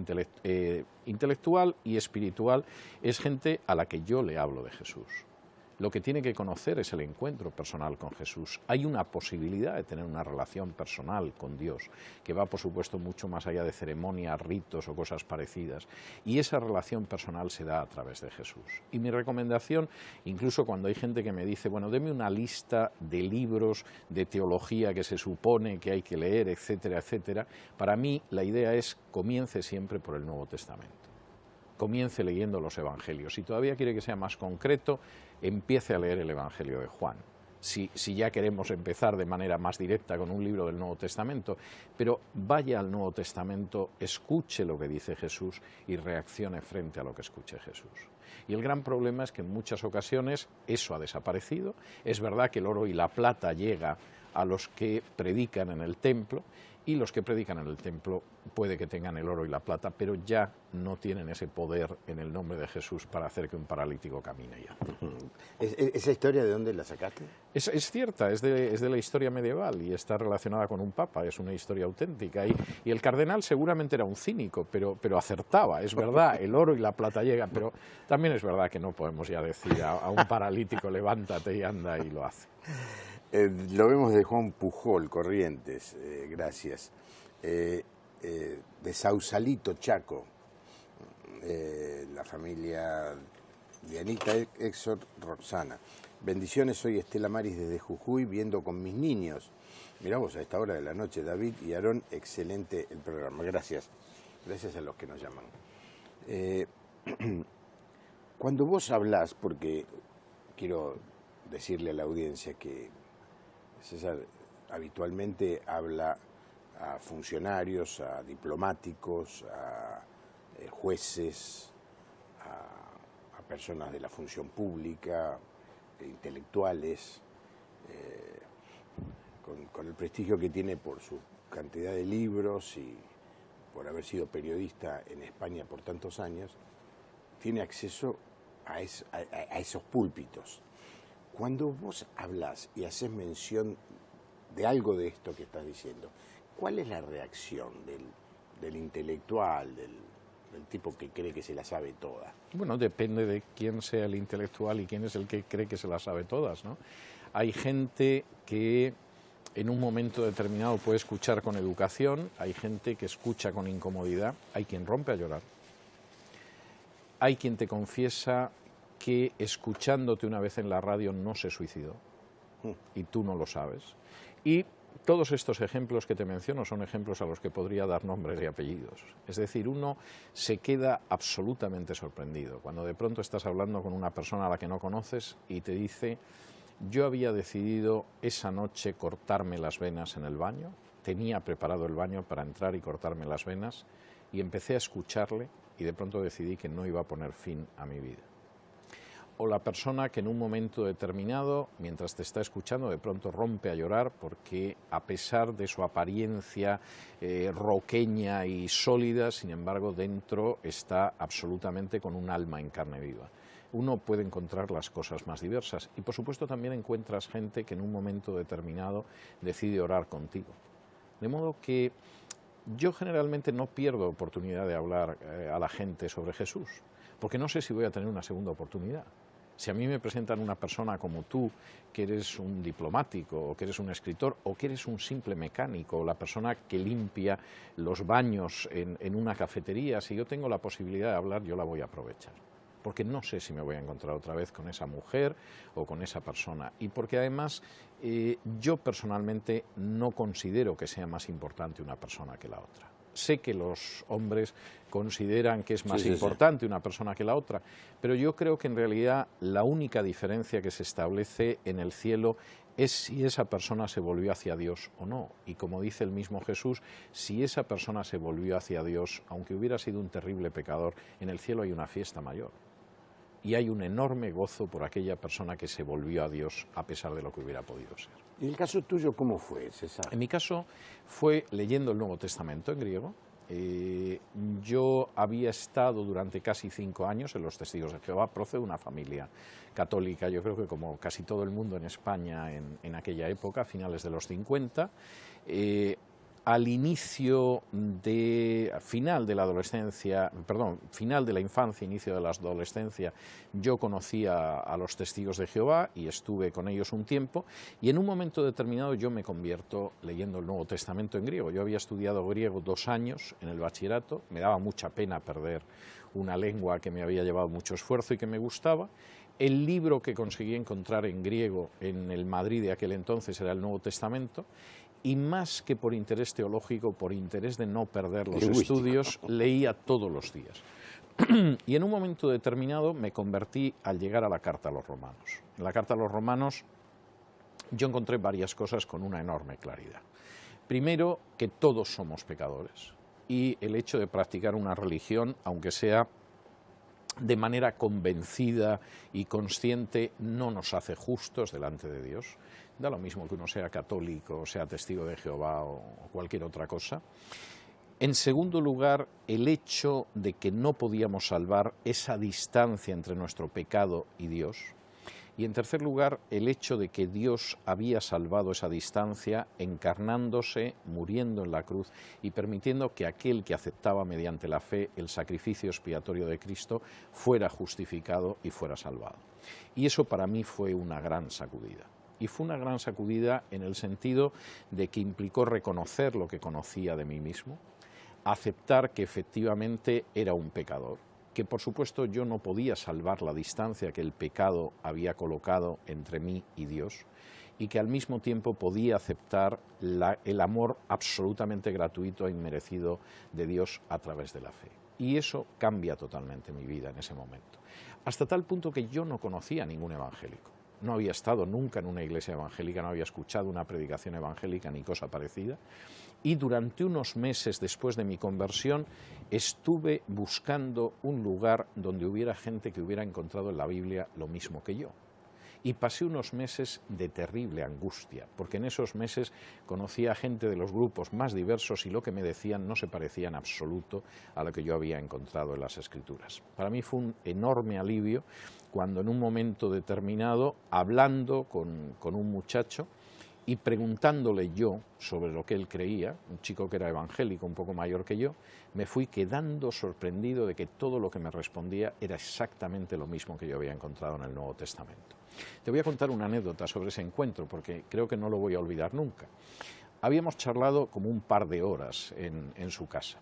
intelectual y espiritual es gente a la que yo le hablo de Jesús. Lo que tiene que conocer es el encuentro personal con Jesús. Hay una posibilidad de tener una relación personal con Dios, que va, por supuesto, mucho más allá de ceremonias, ritos o cosas parecidas. Y esa relación personal se da a través de Jesús. Y mi recomendación, incluso cuando hay gente que me dice, bueno, deme una lista de libros de teología que se supone que hay que leer, etcétera, etcétera, para mí la idea es: comience siempre por el Nuevo Testamento. Comience leyendo los Evangelios. Si todavía quiere que sea más concreto, empiece a leer el Evangelio de Juan. si ya queremos empezar de manera más directa con un libro del Nuevo Testamento, pero vaya al Nuevo Testamento, escuche lo que dice Jesús y reaccione frente a lo que escuche Jesús. Y el gran problema es que en muchas ocasiones eso ha desaparecido. Es verdad que el oro y la plata llega a los que predican en el templo, y los que predican en el templo puede que tengan el oro y la plata, pero ya no tienen ese poder en el nombre de Jesús para hacer que un paralítico camine ya. ¿Esa historia de dónde la sacaste? Es cierta, es de la historia medieval y está relacionada con un papa, es una historia auténtica. Y el cardenal seguramente era un cínico, pero acertaba, es verdad, el oro y la plata llegan, pero también es verdad que no podemos ya decir a un paralítico levántate y anda, y lo hace. Lo vemos de Juan Pujol, Corrientes, gracias. De Sausalito, Chaco, la familia de Anita, Héctor, Roxana. Bendiciones, soy Estela Maris desde Jujuy, viendo con mis niños. Mirá vos, a esta hora de la noche, David y Aarón, excelente el programa. Gracias. Gracias a los que nos llaman. Cuando vos hablás, porque quiero decirle a la audiencia que César habitualmente habla a funcionarios, a diplomáticos, a jueces, a personas de la función pública, intelectuales, con el prestigio que tiene por su cantidad de libros y por haber sido periodista en España por tantos años, tiene acceso a esos púlpitos. Cuando vos hablas y haces mención de algo de esto que estás diciendo, ¿cuál es la reacción del intelectual, del tipo que cree que se la sabe toda? Bueno, depende de quién sea el intelectual y quién es el que cree que se la sabe todas, ¿no? Hay gente que en un momento determinado puede escuchar con educación, hay gente que escucha con incomodidad, hay quien rompe a llorar, hay quien te confiesa que escuchándote una vez en la radio no se suicidó y tú no lo sabes. Y todos estos ejemplos que te menciono son ejemplos a los que podría dar nombres y apellidos. Es decir, uno se queda absolutamente sorprendido cuando de pronto estás hablando con una persona a la que no conoces y te dice: yo había decidido esa noche cortarme las venas en el baño, tenía preparado el baño para entrar y cortarme las venas, y empecé a escucharle y de pronto decidí que no iba a poner fin a mi vida. O la persona que en un momento determinado, mientras te está escuchando, de pronto rompe a llorar porque, a pesar de su apariencia roqueña y sólida, sin embargo dentro está absolutamente con un alma en carne viva. Uno puede encontrar las cosas más diversas y por supuesto también encuentras gente que en un momento determinado decide orar contigo. De modo que yo generalmente no pierdo oportunidad de hablar a la gente sobre Jesús, porque no sé si voy a tener una segunda oportunidad. Si a mí me presentan una persona como tú, que eres un diplomático, o que eres un escritor, o que eres un simple mecánico, o la persona que limpia los baños en una cafetería, si yo tengo la posibilidad de hablar, yo la voy a aprovechar. Porque no sé si me voy a encontrar otra vez con esa mujer o con esa persona. Y porque además yo personalmente no considero que sea más importante una persona que la otra. Sé que los hombres consideran que es más importante una persona que la otra, pero yo creo que en realidad la única diferencia que se establece en el cielo es si esa persona se volvió hacia Dios o no. Y como dice el mismo Jesús, si esa persona se volvió hacia Dios, aunque hubiera sido un terrible pecador, en el cielo hay una fiesta mayor. Y hay un enorme gozo por aquella persona que se volvió a Dios a pesar de lo que hubiera podido ser. ¿Y el caso tuyo cómo fue, César? En mi caso fue leyendo el Nuevo Testamento en griego. Yo había estado durante casi 5 años en los Testigos de Jehová, procedo de una familia católica, yo creo que como casi todo el mundo en España en aquella época, a finales de los 50. Al final de la adolescencia, final de la infancia, inicio de la adolescencia, yo conocí a los Testigos de Jehová y estuve con ellos un tiempo, y en un momento determinado yo me convierto leyendo el Nuevo Testamento en griego. Yo había estudiado griego 2 años en el bachillerato, me daba mucha pena perder una lengua que me había llevado mucho esfuerzo y que me gustaba. El libro que conseguí encontrar en griego en el Madrid de aquel entonces era el Nuevo Testamento, y más que por interés teológico, por interés de no perder los estudios, leía todos los días. Y en un momento determinado me convertí al llegar a la Carta a los Romanos. En la Carta a los Romanos yo encontré varias cosas con una enorme claridad. Primero, que todos somos pecadores y el hecho de practicar una religión, aunque sea de manera convencida y consciente, no nos hace justos delante de Dios. Da lo mismo que uno sea católico, sea testigo de Jehová o cualquier otra cosa. En segundo lugar, el hecho de que no podíamos salvar esa distancia entre nuestro pecado y Dios. Y en tercer lugar, el hecho de que Dios había salvado esa distancia encarnándose, muriendo en la cruz y permitiendo que aquel que aceptaba mediante la fe el sacrificio expiatorio de Cristo fuera justificado y fuera salvado. Y eso para mí fue una gran sacudida. Y fue una gran sacudida en el sentido de que implicó reconocer lo que conocía de mí mismo, aceptar que efectivamente era un pecador, que por supuesto yo no podía salvar la distancia que el pecado había colocado entre mí y Dios, y que al mismo tiempo podía aceptar el amor absolutamente gratuito e inmerecido de Dios a través de la fe. Y eso cambia totalmente mi vida en ese momento, hasta tal punto que yo no conocía a ningún evangélico. No había estado nunca en una iglesia evangélica, no había escuchado una predicación evangélica ni cosa parecida, y durante unos meses después de mi conversión estuve buscando un lugar donde hubiera gente que hubiera encontrado en la Biblia lo mismo que yo. Y pasé unos meses de terrible angustia, porque en esos meses conocía a gente de los grupos más diversos y lo que me decían no se parecía en absoluto a lo que yo había encontrado en las Escrituras. Para mí fue un enorme alivio cuando en un momento determinado, hablando con un muchacho y preguntándole yo sobre lo que él creía, un chico que era evangélico, un poco mayor que yo, me fui quedando sorprendido de que todo lo que me respondía era exactamente lo mismo que yo había encontrado en el Nuevo Testamento. Te voy a contar una anécdota sobre ese encuentro, porque creo que no lo voy a olvidar nunca. Habíamos charlado como un par de horas en su casa,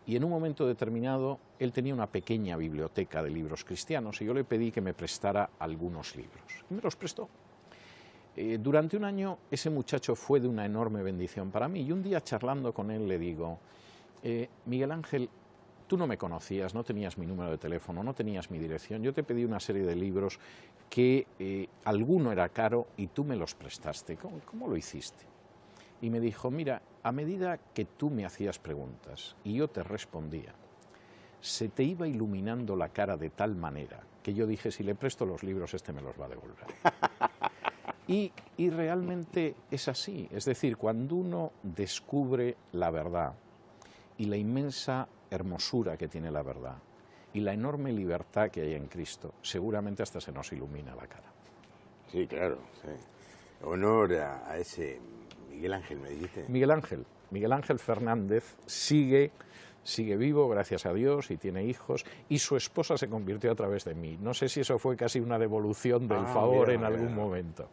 y en un momento determinado él tenía una pequeña biblioteca de libros cristianos, y yo le pedí que me prestara algunos libros, y me los prestó. Durante un año ese muchacho fue de una enorme bendición para mí, y un día charlando con él le digo, Miguel Ángel, tú no me conocías, no tenías mi número de teléfono, no tenías mi dirección, yo te pedí una serie de libros que alguno era caro y tú me los prestaste. ¿Cómo lo hiciste? Y me dijo, mira, a medida que tú me hacías preguntas y yo te respondía, se te iba iluminando la cara de tal manera que yo dije, si le presto los libros, este me los va a devolver. Y realmente es así, es decir, cuando uno descubre la verdad y la inmensa hermosura que tiene la verdad y la enorme libertad que hay en Cristo, seguramente hasta se nos ilumina la cara. Sí, claro, sí. Honor a ese Miguel Ángel, ¿me dijiste? Miguel Ángel Fernández sigue vivo, gracias a Dios, y tiene hijos, y su esposa se convirtió a través de mí. No sé si eso fue casi una devolución del favor en algún momento.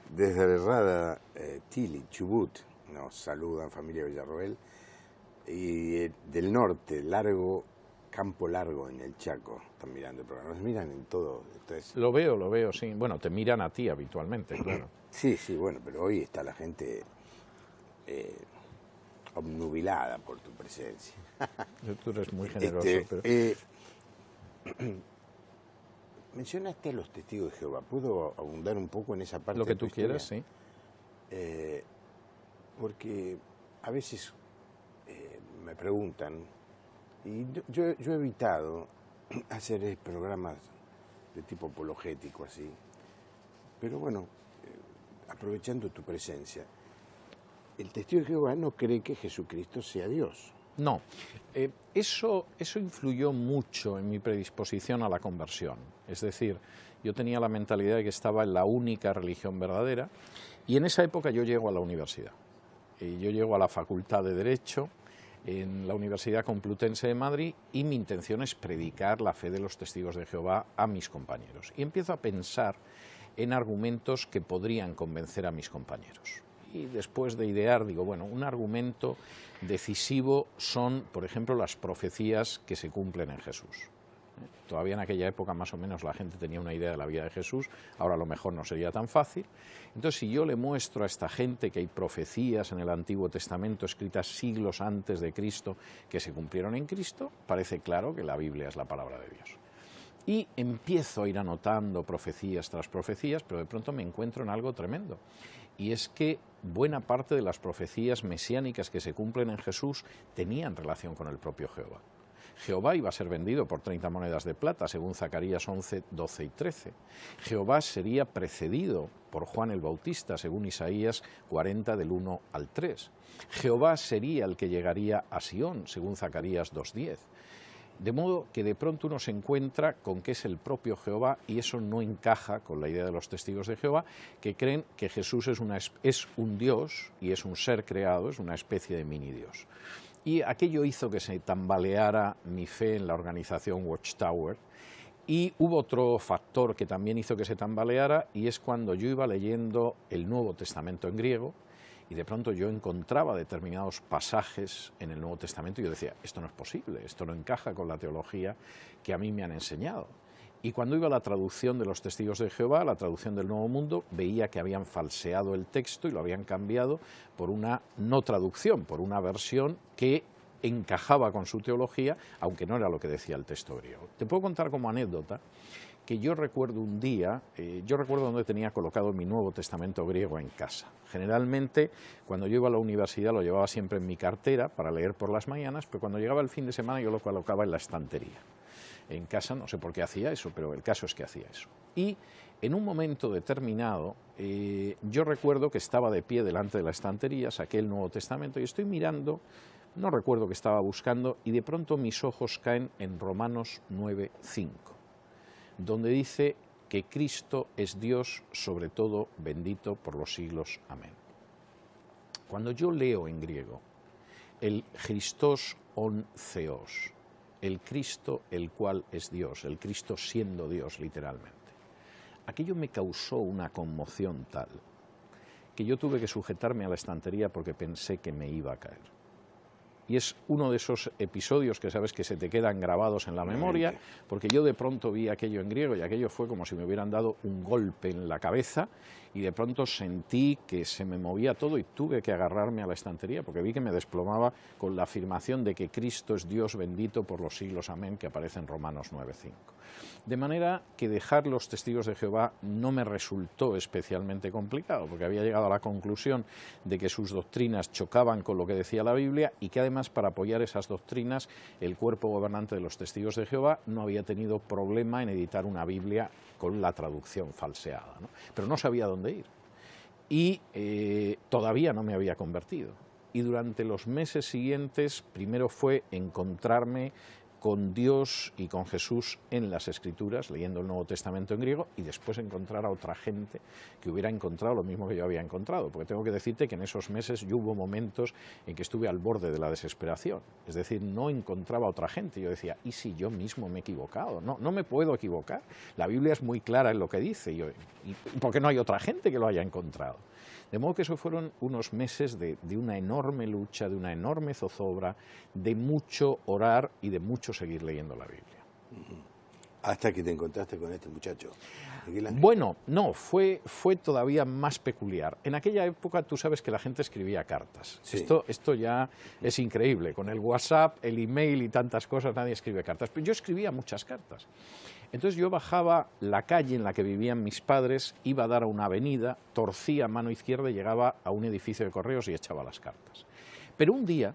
Desde Rada, Tili, Chubut, nos saludan familia Villarroel, y del norte, Campo Largo en el Chaco, están mirando el programa, nos miran en todo. Entonces... Lo veo, sí. Bueno, te miran a ti habitualmente, claro. Sí, bueno, pero hoy está la gente obnubilada por tu presencia. Tú eres muy generoso. Mencionaste a los testigos de Jehová. ¿Puedo abundar un poco en esa parte? Lo que tú quieras, sí. Porque a veces me preguntan, y yo he evitado hacer programas de tipo apologético así, pero bueno, aprovechando tu presencia, el testigo de Jehová no cree que Jesucristo sea Dios. No, eso influyó mucho en mi predisposición a la conversión. Es decir, yo tenía la mentalidad de que estaba en la única religión verdadera, y en esa época yo llego a la universidad. Yo llego a la Facultad de Derecho en la Universidad Complutense de Madrid, y mi intención es predicar la fe de los testigos de Jehová a mis compañeros. Y empiezo a pensar en argumentos que podrían convencer a mis compañeros. Y después de idear, digo, bueno, un argumento decisivo son, por ejemplo, las profecías que se cumplen en Jesús. Todavía en aquella época más o menos la gente tenía una idea de la vida de Jesús, ahora a lo mejor no sería tan fácil. Entonces, si yo le muestro a esta gente que hay profecías en el Antiguo Testamento escritas siglos antes de Cristo que se cumplieron en Cristo, parece claro que la Biblia es la palabra de Dios. Y empiezo a ir anotando profecías tras profecías, pero de pronto me encuentro en algo tremendo. Y es que buena parte de las profecías mesiánicas que se cumplen en Jesús tenían relación con el propio Jehová. Jehová iba a ser vendido por 30 monedas de plata, según Zacarías 11, 12 y 13. Jehová sería precedido por Juan el Bautista, según Isaías 40, del 1 al 3. Jehová sería el que llegaría a Sión, según Zacarías 2:10. De modo que de pronto uno se encuentra con que es el propio Jehová, y eso no encaja con la idea de los testigos de Jehová, que creen que Jesús es un Dios y es un ser creado, es una especie de mini Dios. Y aquello hizo que se tambaleara mi fe en la organización Watchtower. Y hubo otro factor que también hizo que se tambaleara, y es cuando yo iba leyendo el Nuevo Testamento en griego, y de pronto yo encontraba determinados pasajes en el Nuevo Testamento y yo decía, esto no es posible, esto no encaja con la teología que a mí me han enseñado. Y cuando iba a la traducción de los Testigos de Jehová, la traducción del Nuevo Mundo, veía que habían falseado el texto y lo habían cambiado por una no traducción, por una versión que encajaba con su teología, aunque no era lo que decía el texto griego. Te puedo contar como anécdota que yo recuerdo un día, yo recuerdo dónde tenía colocado mi Nuevo Testamento griego en casa. Generalmente, cuando yo iba a la universidad lo llevaba siempre en mi cartera para leer por las mañanas, pero cuando llegaba el fin de semana yo lo colocaba en la estantería. En casa no sé por qué hacía eso, pero el caso es que hacía eso. Y en un momento determinado, yo recuerdo que estaba de pie delante de la estantería, saqué el Nuevo Testamento y estoy mirando, no recuerdo qué estaba buscando, y de pronto mis ojos caen en Romanos 9:5. Donde dice que Cristo es Dios sobre todo, bendito por los siglos. Amén. Cuando yo leo en griego el Christos on Theos, el Cristo el cual es Dios, el Cristo siendo Dios literalmente, aquello me causó una conmoción tal que yo tuve que sujetarme a la estantería porque pensé que me iba a caer. Y es uno de esos episodios que sabes que se te quedan grabados en la memoria, porque yo de pronto vi aquello en griego y aquello fue como si me hubieran dado un golpe en la cabeza y de pronto sentí que se me movía todo y tuve que agarrarme a la estantería porque vi que me desplomaba con la afirmación de que Cristo es Dios bendito por los siglos, amén, que aparece en Romanos 9:5. De manera que dejar los Testigos de Jehová no me resultó especialmente complicado, porque había llegado a la conclusión de que sus doctrinas chocaban con lo que decía la Biblia y que además para apoyar esas doctrinas el cuerpo gobernante de los Testigos de Jehová no había tenido problema en editar una Biblia con la traducción falseada, ¿no? Pero no sabía dónde ir y todavía no me había convertido. Y durante los meses siguientes primero fue encontrarme con Dios y con Jesús en las Escrituras, leyendo el Nuevo Testamento en griego, y después encontrar a otra gente que hubiera encontrado lo mismo que yo había encontrado, porque tengo que decirte que en esos meses yo hubo momentos en que estuve al borde de la desesperación, es decir, no encontraba a otra gente, yo decía, ¿y si yo mismo me he equivocado? No me puedo equivocar, la Biblia es muy clara en lo que dice, ¿y por qué no hay otra gente que lo haya encontrado? De modo que eso fueron unos meses de una enorme lucha, de una enorme zozobra, de mucho orar y de mucho seguir leyendo la Biblia. Hasta que te encontraste con este muchacho. Bueno, no, fue todavía más peculiar. En aquella época tú sabes que la gente escribía cartas. Sí. Esto ya es increíble. Con el WhatsApp, el email y tantas cosas, nadie escribe cartas. Pero yo escribía muchas cartas. Entonces yo bajaba la calle en la que vivían mis padres, iba a dar a una avenida, torcía a mano izquierda y llegaba a un edificio de correos y echaba las cartas. Pero un día,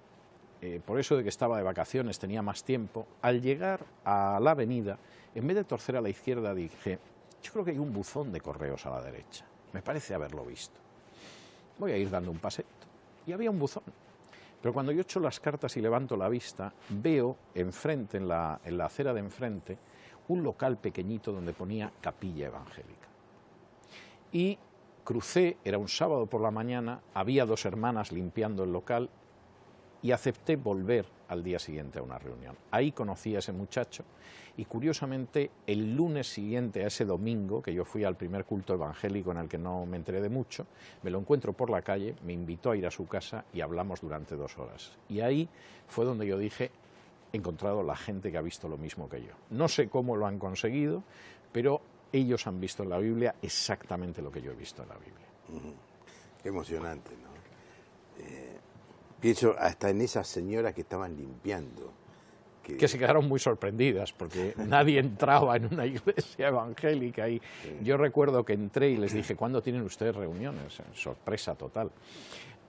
por eso de que estaba de vacaciones, tenía más tiempo, al llegar a la avenida, en vez de torcer a la izquierda dije, yo creo que hay un buzón de correos a la derecha, me parece haberlo visto. Voy a ir dando un paseo. Y había un buzón. Pero cuando yo echo las cartas y levanto la vista, veo enfrente, en la acera de enfrente, un local pequeñito donde ponía Capilla Evangélica. Y crucé, era un sábado por la mañana, había 2 hermanas limpiando el local y acepté volver al día siguiente a una reunión. Ahí conocí a ese muchacho y curiosamente el lunes siguiente a ese domingo, que yo fui al primer culto evangélico en el que no me enteré de mucho, me lo encuentro por la calle, me invitó a ir a su casa y hablamos durante 2 horas. Y ahí fue donde yo dije, he encontrado la gente que ha visto lo mismo que yo. No sé cómo lo han conseguido, pero ellos han visto en la Biblia exactamente lo que yo he visto en la Biblia. Qué emocionante, ¿no? Pienso hasta en esas señoras que estaban limpiando, que se quedaron muy sorprendidas, porque nadie entraba en una iglesia evangélica. Y yo recuerdo que entré y les dije, ¿cuándo tienen ustedes reuniones? Sorpresa total.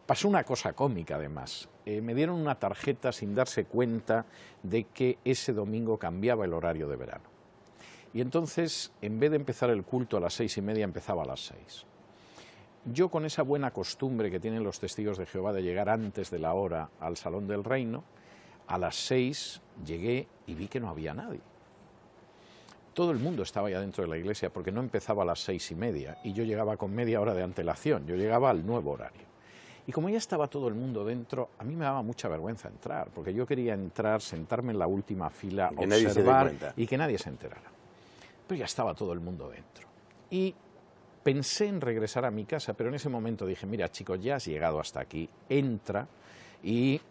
Pasó una cosa cómica, además. Me dieron una tarjeta sin darse cuenta de que ese domingo cambiaba el horario de verano. Y entonces, en vez de empezar el culto a las 6:30, empezaba a las 6. Yo, con esa buena costumbre que tienen los testigos de Jehová de llegar antes de la hora al Salón del Reino, a las 6 llegué y vi que no había nadie. Todo el mundo estaba ya dentro de la iglesia porque no empezaba a las 6:30 y yo llegaba con media hora de antelación, yo llegaba al nuevo horario. Y como ya estaba todo el mundo dentro, a mí me daba mucha vergüenza entrar, porque yo quería entrar, sentarme en la última fila, observar y que nadie se enterara. Pero ya estaba todo el mundo dentro. Y pensé en regresar a mi casa, pero en ese momento dije, mira, chicos, ya has llegado hasta aquí, entra y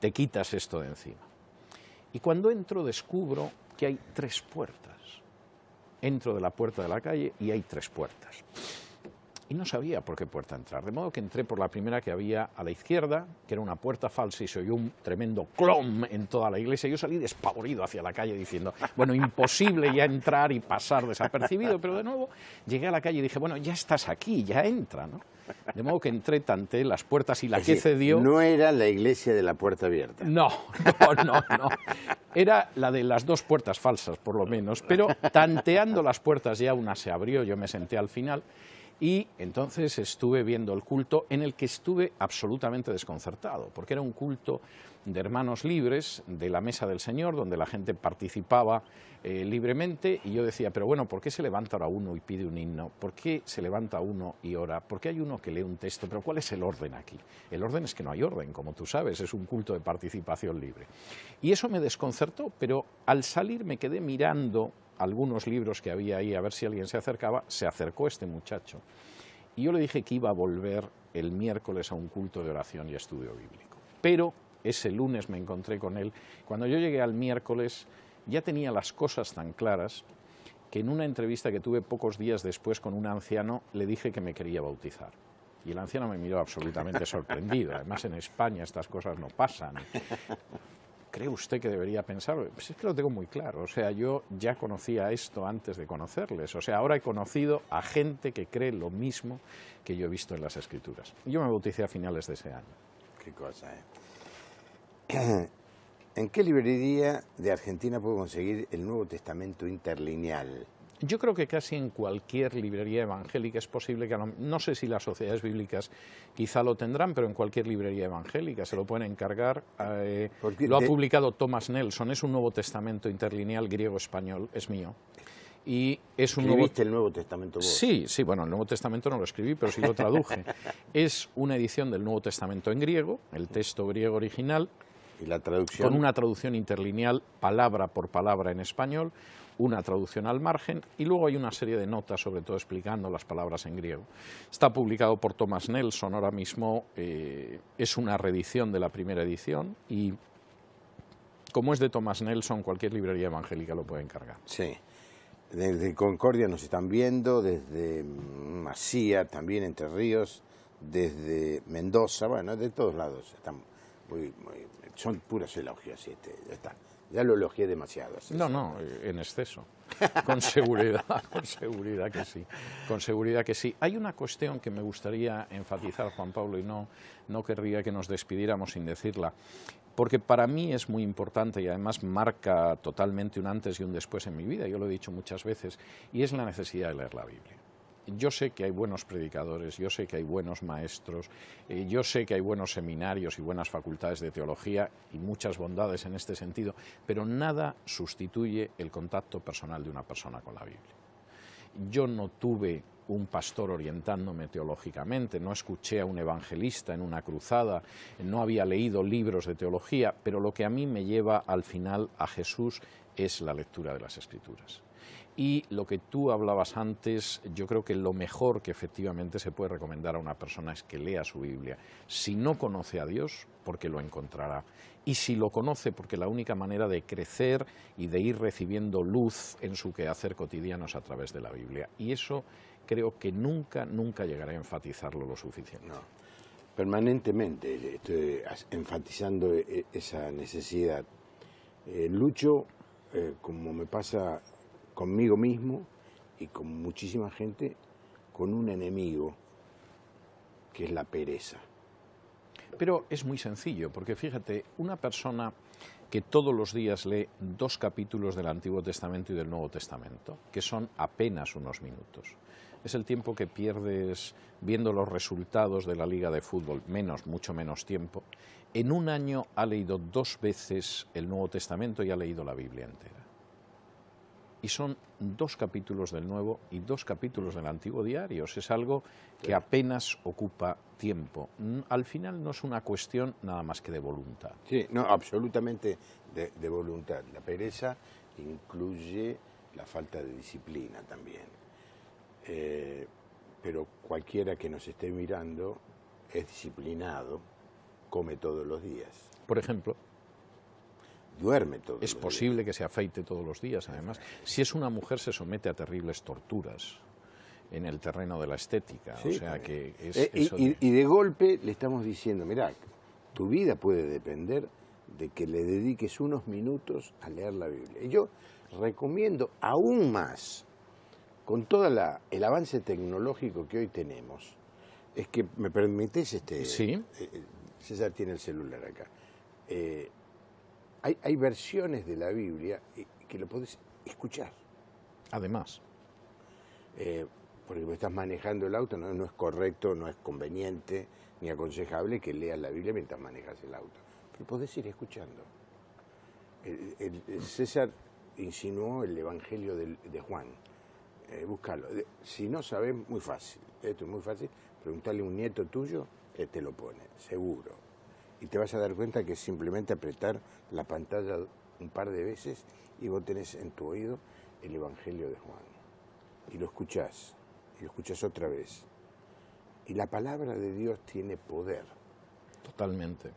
te quitas esto de encima. Y cuando entro descubro que hay 3 puertas. Entro de la puerta de la calle y hay 3 puertas. Y no sabía por qué puerta entrar, de modo que entré por la primera que había a la izquierda, que era una puerta falsa, y se oyó un tremendo clom en toda la iglesia. Yo salí despavorido hacia la calle diciendo, bueno, imposible ya entrar y pasar desapercibido, pero de nuevo llegué a la calle y dije, bueno, ya estás aquí, ya entra, ¿no? De modo que entré, tanteé las puertas y la que cedió... No era la iglesia de la puerta abierta. No. Era la de las 2 puertas falsas, por lo menos, pero tanteando las puertas ya una se abrió, yo me senté al final. Y entonces estuve viendo el culto, en el que estuve absolutamente desconcertado, porque era un culto de hermanos libres, de la mesa del Señor, donde la gente participaba libremente, y yo decía, pero bueno, ¿por qué se levanta ahora uno y pide un himno? ¿Por qué se levanta uno y ora? ¿Por qué hay uno que lee un texto? ¿Pero cuál es el orden aquí? El orden es que no hay orden, como tú sabes, es un culto de participación libre. Y eso me desconcertó, pero al salir me quedé mirando algunos libros que había ahí, a ver si alguien se acercaba. Se acercó este muchacho y yo le dije que iba a volver el miércoles a un culto de oración y estudio bíblico, pero ese lunes me encontré con él. Cuando yo llegué al miércoles ya tenía las cosas tan claras que en una entrevista que tuve pocos días después con un anciano le dije que me quería bautizar. Y el anciano me miró absolutamente sorprendido. Además, en España estas cosas no pasan. ¿Cree usted que debería pensar? Pues es que lo tengo muy claro. O sea, yo ya conocía esto antes de conocerles. O sea, ahora he conocido a gente que cree lo mismo que yo he visto en las Escrituras. Yo me bauticé a finales de ese año. Qué cosa, ¿eh? ¿En qué librería de Argentina puedo conseguir el Nuevo Testamento interlineal? Yo creo que casi en cualquier librería evangélica es posible que, no sé si las sociedades bíblicas quizá lo tendrán, pero en cualquier librería evangélica se lo pueden encargar. Lo ha publicado Thomas Nelson, es un Nuevo Testamento interlineal griego-español, es mío. Y es un ¿Escribiste el Nuevo Testamento vos? Sí, bueno, el Nuevo Testamento no lo escribí, pero sí lo traduje. Es una edición del Nuevo Testamento en griego, el texto griego original, ¿y la traducción? Con una traducción interlineal, palabra por palabra en español, una traducción al margen, y luego hay una serie de notas, sobre todo explicando las palabras en griego. Está publicado por Thomas Nelson, ahora mismo es una reedición de la primera edición, y como es de Thomas Nelson, cualquier librería evangélica lo puede encargar. Sí, desde Concordia nos están viendo, desde Masía, también Entre Ríos, desde Mendoza, bueno, de todos lados, están son puras elogios, ya está. Ya lo elogié demasiado. No, en exceso. Con seguridad que sí. Con seguridad que sí. Hay una cuestión que me gustaría enfatizar, Juan Pablo, y no querría que nos despidiéramos sin decirla, porque para mí es muy importante y además marca totalmente un antes y un después en mi vida, yo lo he dicho muchas veces, y es la necesidad de leer la Biblia. Yo sé que hay buenos predicadores, yo sé que hay buenos maestros, yo sé que hay buenos seminarios y buenas facultades de teología y muchas bondades en este sentido, pero nada sustituye el contacto personal de una persona con la Biblia. Yo no tuve un pastor orientándome teológicamente, no escuché a un evangelista en una cruzada, no había leído libros de teología, pero lo que a mí me lleva al final a Jesús es la lectura de las Escrituras. Y lo que tú hablabas antes, yo creo que lo mejor que efectivamente se puede recomendar a una persona es que lea su Biblia. Si no conoce a Dios, porque lo encontrará. Y si lo conoce, porque la única manera de crecer y de ir recibiendo luz en su quehacer cotidiano es a través de la Biblia. Y eso creo que nunca llegaré a enfatizarlo lo suficiente. No, permanentemente estoy enfatizando esa necesidad. Lucho, como me pasa conmigo mismo y con muchísima gente, con un enemigo, que es la pereza. Pero es muy sencillo, porque fíjate, una persona que todos los días lee 2 capítulos del Antiguo Testamento y del Nuevo Testamento, que son apenas unos minutos, es el tiempo que pierdes viendo los resultados de la Liga de Fútbol, mucho menos tiempo. En un año ha leído 2 veces el Nuevo Testamento y ha leído la Biblia entera. Y son 2 capítulos del Nuevo y 2 capítulos del Antiguo diarios. Es algo que apenas ocupa tiempo. Al final no es una cuestión nada más que de voluntad. Sí, no, absolutamente de voluntad. La pereza incluye la falta de disciplina también. Pero cualquiera que nos esté mirando es disciplinado, come todos los días. Por ejemplo, duerme todos los días. Es posible que se afeite todos los días, además. Si es una mujer, se somete a terribles torturas en el terreno de la estética. Sí, o sea que es y de golpe le estamos diciendo, mirá, tu vida puede depender de que le dediques unos minutos a leer la Biblia. Y yo recomiendo aún más, con todo el avance tecnológico que hoy tenemos, es que, ¿me permites? Sí. César tiene el celular acá. Hay versiones de la Biblia que lo podés escuchar. Además. Porque estás manejando el auto, no es correcto, no es conveniente ni aconsejable que leas la Biblia mientras manejas el auto. Pero podés ir escuchando. César insinuó el Evangelio de Juan. Búscalo. Si no sabés, muy fácil. Esto es muy fácil. Preguntale a un nieto tuyo, te lo pone, seguro. Y te vas a dar cuenta que es simplemente apretar la pantalla un par de veces y vos tenés en tu oído el Evangelio de Juan. Y lo escuchás otra vez. Y la palabra de Dios tiene poder. Totalmente.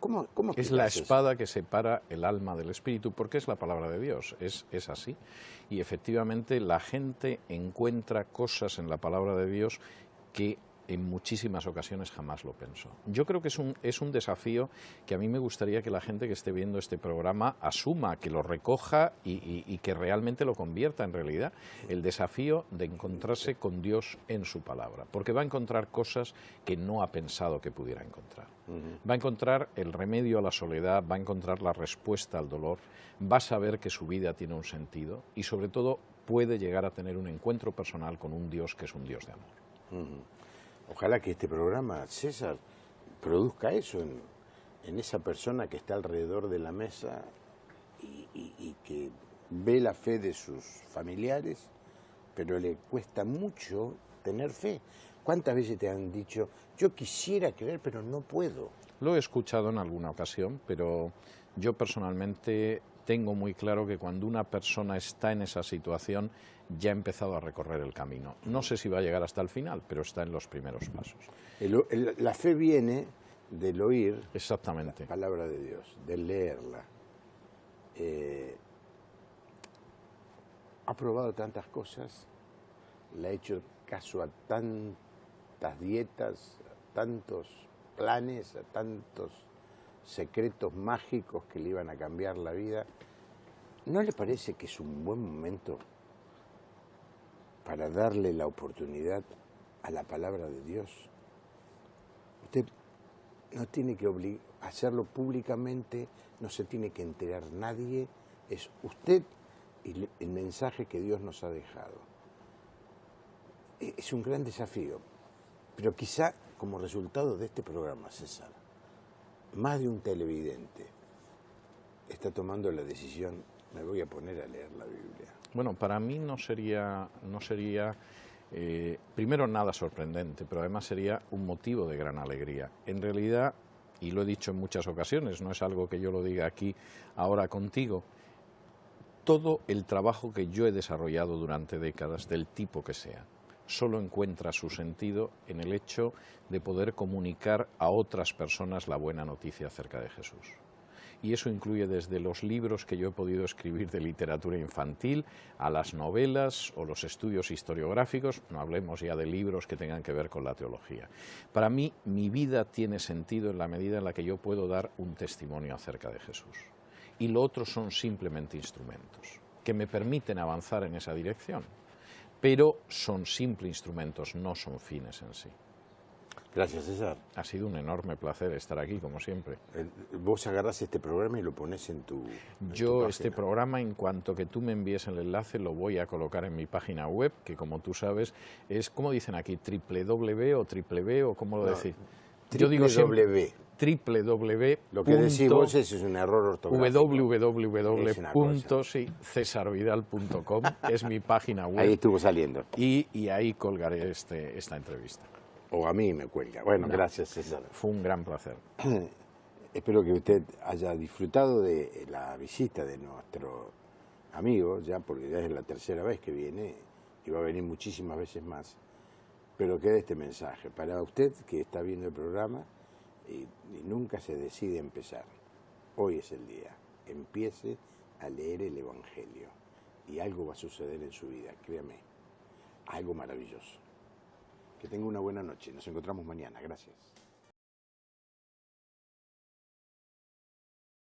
¿Cómo es la espada que separa el alma del espíritu, porque es la palabra de Dios, es así. Y efectivamente la gente encuentra cosas en la palabra de Dios que en muchísimas ocasiones jamás lo pensó. Yo creo que es un desafío que a mí me gustaría que la gente que esté viendo este programa asuma, que lo recoja y que realmente lo convierta en realidad. El desafío de encontrarse con Dios en su palabra, porque va a encontrar cosas que no ha pensado que pudiera encontrar. Va a encontrar el remedio a la soledad, va a encontrar la respuesta al dolor, va a saber que su vida tiene un sentido y sobre todo puede llegar a tener un encuentro personal con un Dios que es un Dios de amor. Ojalá que este programa, César, produzca eso en esa persona que está alrededor de la mesa y que ve la fe de sus familiares, pero le cuesta mucho tener fe. ¿Cuántas veces te han dicho, yo quisiera creer, pero no puedo? Lo he escuchado en alguna ocasión, pero yo personalmente tengo muy claro que cuando una persona está en esa situación ya ha empezado a recorrer el camino. No sé si va a llegar hasta el final, pero está en los primeros pasos. La fe viene del oír. Exactamente. La palabra de Dios, de leerla. Ha probado tantas cosas, le ha hecho caso a tantas dietas, a tantos planes, a tantos secretos mágicos que le iban a cambiar la vida. ¿No le parece que es un buen momento para darle la oportunidad a la palabra de Dios? Usted no tiene que hacerlo públicamente, no se tiene que enterar nadie, es usted y el mensaje que Dios nos ha dejado. Es un gran desafío, pero quizá como resultado de este programa, César, más de un televidente está tomando la decisión, me voy a poner a leer la Biblia. Bueno, para mí no sería primero nada sorprendente, pero además sería un motivo de gran alegría. En realidad, y lo he dicho en muchas ocasiones, no es algo que yo lo diga aquí ahora contigo, todo el trabajo que yo he desarrollado durante décadas, del tipo que sea, solo encuentra su sentido en el hecho de poder comunicar a otras personas la buena noticia acerca de Jesús. Y eso incluye desde los libros que yo he podido escribir de literatura infantil a las novelas o los estudios historiográficos, no hablemos ya de libros que tengan que ver con la teología. Para mí, mi vida tiene sentido en la medida en la que yo puedo dar un testimonio acerca de Jesús. y lo otro son simplemente instrumentos que me permiten avanzar en esa dirección, pero son simples instrumentos, no son fines en sí. Gracias, César. Ha sido un enorme placer estar aquí, como siempre. Vos agarrás este programa y lo pones en tu Yo este programa, en cuanto que tú me envíes el enlace, lo voy a colocar en mi página web, que como tú sabes es, ¿cómo dicen aquí? ¿www o triple B o cómo lo decís? Yo digo siempre www. Lo que decís vos es un error ortográfico. www.cesarvidal.com es mi página web. Ahí estuvo saliendo. Y ahí colgaré esta entrevista. O a mí me cuelga. Bueno, gracias, César. Fue un gran placer. Espero que usted haya disfrutado de la visita de nuestro amigo, ya porque ya es la tercera vez que viene y va a venir muchísimas veces más. Pero quede este mensaje para usted que está viendo el programa y nunca se decide empezar. Hoy es el día. Empiece a leer el Evangelio y algo va a suceder en su vida, créame. Algo maravilloso. Que tenga una buena noche. Nos encontramos mañana. Gracias.